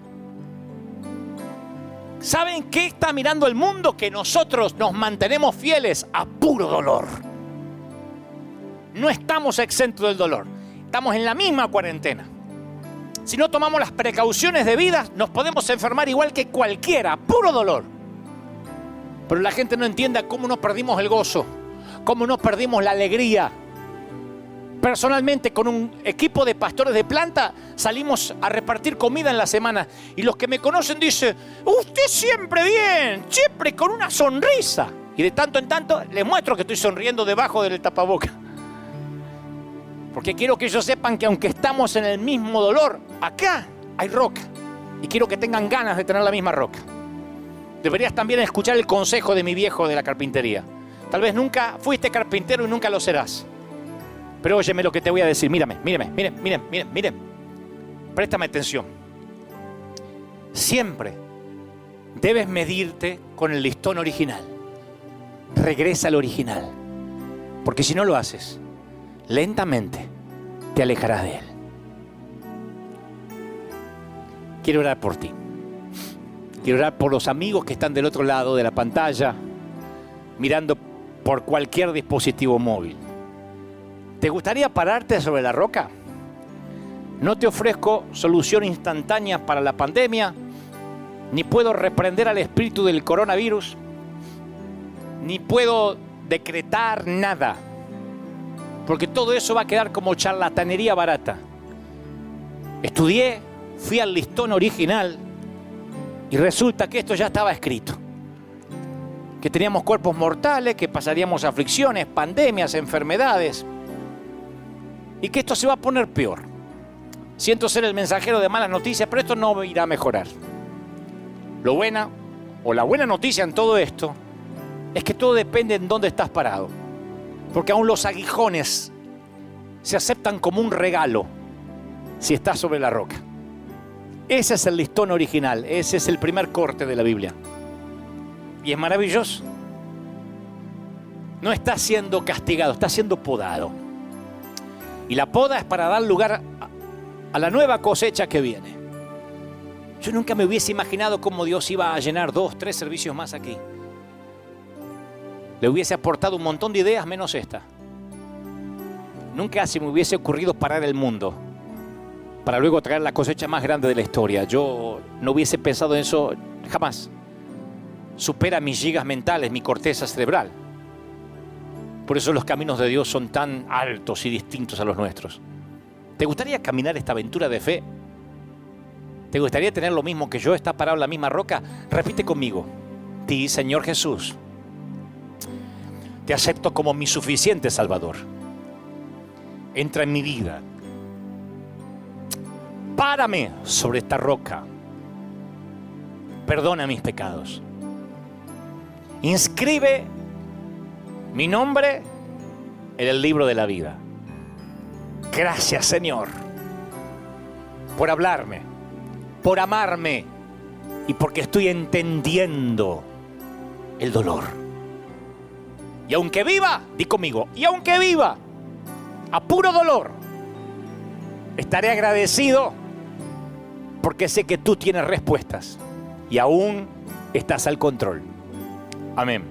¿Saben qué está mirando el mundo? Que nosotros nos mantenemos fieles a puro dolor. No estamos exentos del dolor. Estamos en la misma cuarentena. Si no tomamos las precauciones debidas, nos podemos enfermar igual que cualquiera, puro dolor. Pero la gente no entiende cómo nos perdimos el gozo, cómo nos perdimos la alegría. Personalmente, con un equipo de pastores de planta, salimos a repartir comida en la semana. Y los que me conocen dicen, usted siempre bien, siempre con una sonrisa. Y de tanto en tanto les muestro que estoy sonriendo debajo del tapaboca. Porque quiero que ellos sepan que aunque estamos en el mismo dolor, acá hay roca. Y quiero que tengan ganas de tener la misma roca. Deberías también escuchar el consejo de mi viejo de la carpintería. Tal vez nunca fuiste carpintero y nunca lo serás. Pero óyeme lo que te voy a decir. Mírame. Préstame atención. Siempre debes medirte con el listón original. Regresa al original. Porque si no lo haces, lentamente te alejarás de él. Quiero orar por ti. Quiero orar por los amigos que están del otro lado de la pantalla, mirando por cualquier dispositivo móvil. ¿Te gustaría pararte sobre la roca? No te ofrezco solución instantánea para la pandemia, ni puedo reprender al espíritu del coronavirus, ni puedo decretar nada, porque todo eso va a quedar como charlatanería barata. Estudié, fui al listón original y resulta que esto ya estaba escrito. Que teníamos cuerpos mortales, que pasaríamos aflicciones, pandemias, enfermedades. Y que esto se va a poner peor. Siento ser el mensajero de malas noticias, pero esto no irá a mejorar. La buena noticia en todo esto es que todo depende en dónde estás parado. Porque aún los aguijones se aceptan como un regalo si estás sobre la roca. Ese es el listón original, ese es el primer corte de la Biblia. Y es maravilloso. No está siendo castigado, está siendo podado. Y la poda es para dar lugar a la nueva cosecha que viene. Yo nunca me hubiese imaginado cómo Dios iba a llenar 2, 3 servicios más aquí. Le hubiese aportado un montón de ideas menos esta. Nunca se me hubiese ocurrido parar el mundo para luego traer la cosecha más grande de la historia. Yo no hubiese pensado en eso jamás. Supera mis gigas mentales, mi corteza cerebral. Por eso los caminos de Dios son tan altos y distintos a los nuestros. ¿Te gustaría caminar esta aventura de fe? ¿Te gustaría tener lo mismo que yo, estar parado en la misma roca? Repite conmigo. Ti, Señor Jesús, te acepto como mi suficiente Salvador. Entra en mi vida. Párame sobre esta roca. Perdona mis pecados. Inscribe mi nombre en el libro de la vida. Gracias, Señor, por hablarme, por amarme y porque estoy entendiendo el dolor. Y aunque viva, di conmigo, y aunque viva a puro dolor, estaré agradecido porque sé que tú tienes respuestas y aún estás al control. Amén.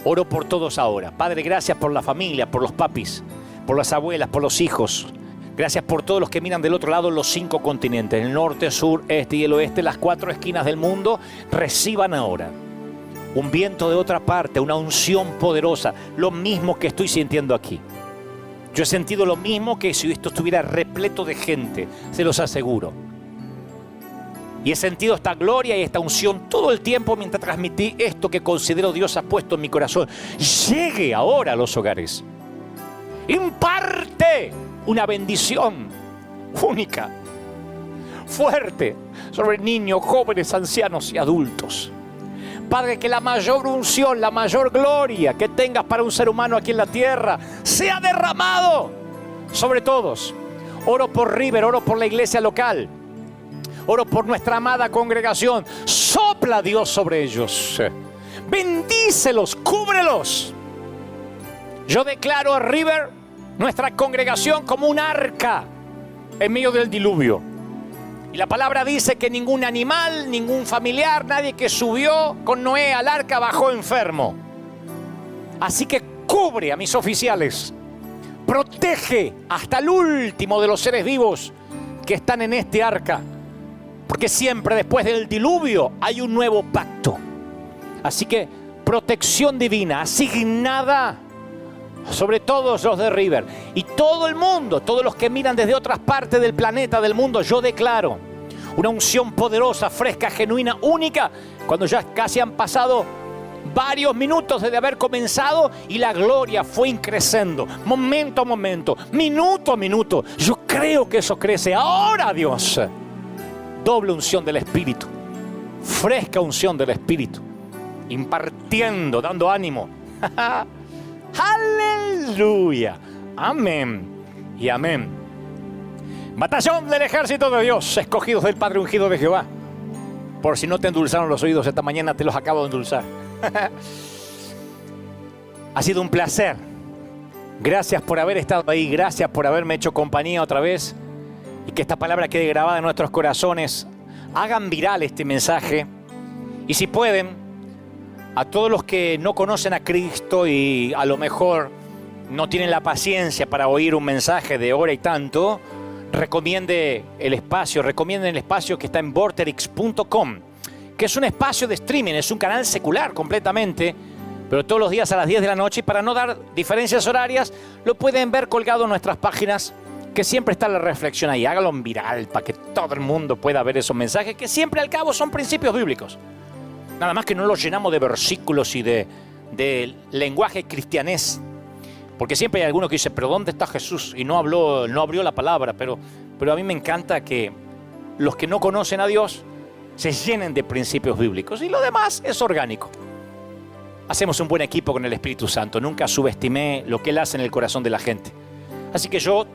Oro por todos ahora. Padre, gracias por la familia, por los papis, por las abuelas, por los hijos. Gracias por todos los que miran del otro lado los 5 continentes, el norte, sur, este y el oeste, las 4 esquinas del mundo. Reciban ahora un viento de otra parte, una unción poderosa, lo mismo que estoy sintiendo aquí. Yo he sentido lo mismo que si esto estuviera repleto de gente, se los aseguro. Y he sentido esta gloria y esta unción todo el tiempo mientras transmití esto que considero Dios ha puesto en mi corazón. Llegue ahora a los hogares. Imparte una bendición única, fuerte, sobre niños, jóvenes, ancianos y adultos. Padre, que la mayor unción, la mayor gloria que tengas para un ser humano aquí en la tierra sea derramado sobre todos. Oro por River, oro por la iglesia local, oro por nuestra amada congregación. Sopla, Dios, sobre ellos. Bendícelos, cúbrelos. Yo declaro a River, nuestra congregación, como un arca en medio del diluvio. Y la palabra dice que ningún animal, ningún familiar, nadie que subió con Noé al arca bajó enfermo. Así que cubre a mis oficiales. Protege hasta el último de los seres vivos que están en este arca. Porque siempre después del diluvio hay un nuevo pacto. Así que protección divina asignada sobre todos los de River. Y todo el mundo, todos los que miran desde otras partes del planeta, del mundo, yo declaro una unción poderosa, fresca, genuina, única, cuando ya casi han pasado varios minutos desde haber comenzado y la gloria fue increciendo, momento a momento, minuto a minuto. Yo creo que eso crece ahora, Dios. Doble unción del Espíritu, fresca unción del Espíritu, impartiendo, dando ánimo. ¡Aleluya! Amén y amén. Batallón del ejército de Dios, escogidos del Padre ungido de Jehová. Por si no te endulzaron los oídos esta mañana, te los acabo de endulzar. Ha sido un placer. Gracias por haber estado ahí, gracias por haberme hecho compañía otra vez. Y que esta palabra quede grabada en nuestros corazones. Hagan viral este mensaje. Y si pueden, a todos los que no conocen a Cristo y a lo mejor no tienen la paciencia para oír un mensaje de hora y tanto, recomienden el espacio que está en vorterix.com, que es un espacio de streaming, es un canal secular completamente, pero todos los días a las 10 de la noche, y para no dar diferencias horarias, lo pueden ver colgado en nuestras páginas, que siempre está la reflexión ahí. Hágalo en viral para que todo el mundo pueda ver esos mensajes, que siempre al cabo son principios bíblicos. Nada más que no los llenamos de versículos y de lenguaje cristianés. Porque siempre hay alguno que dice, pero ¿dónde está Jesús? Y no abrió la palabra. Pero a mí me encanta que los que no conocen a Dios se llenen de principios bíblicos. Y lo demás es orgánico. Hacemos un buen equipo con el Espíritu Santo. Nunca subestimé lo que Él hace en el corazón de la gente. Así que yo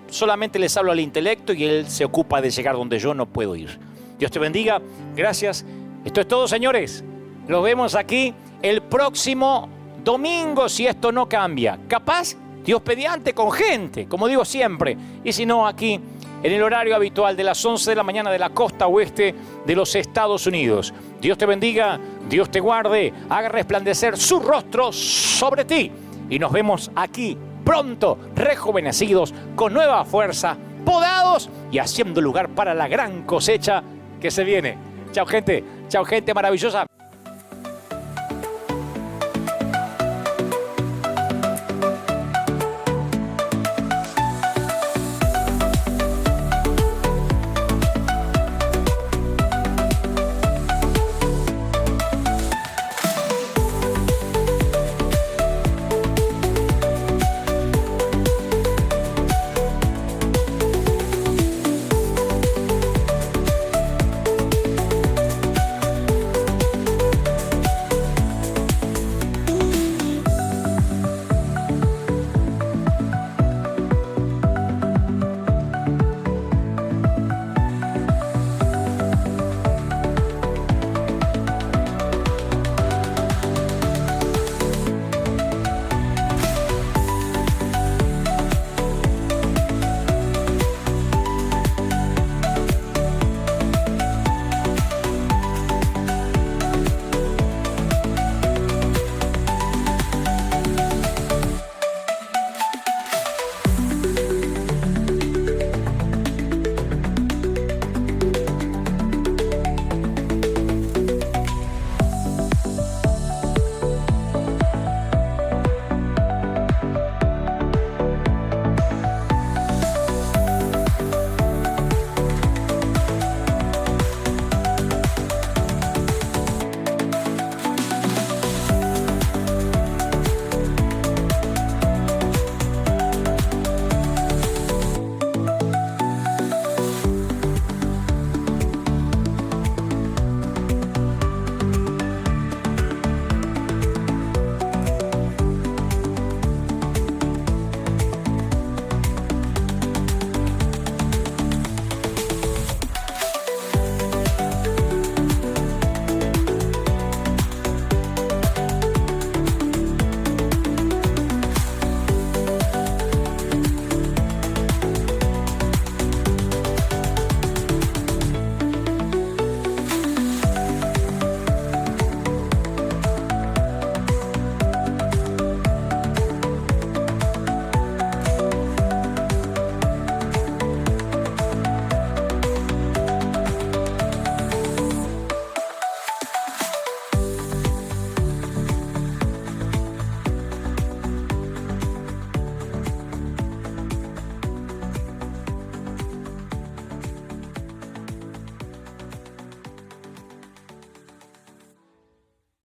solamente les hablo al intelecto y Él se ocupa de llegar donde yo no puedo ir. Dios te bendiga. Gracias. Esto es todo, señores. Nos vemos aquí el próximo domingo, si esto no cambia. Capaz, Dios mediante, con gente, como digo siempre. Y si no, aquí, en el horario habitual de las 11 de la mañana de la costa oeste de los Estados Unidos. Dios te bendiga, Dios te guarde, haga resplandecer su rostro sobre ti. Y nos vemos aquí pronto, rejuvenecidos, con nueva fuerza, podados y haciendo lugar para la gran cosecha que se viene. Chao, gente maravillosa.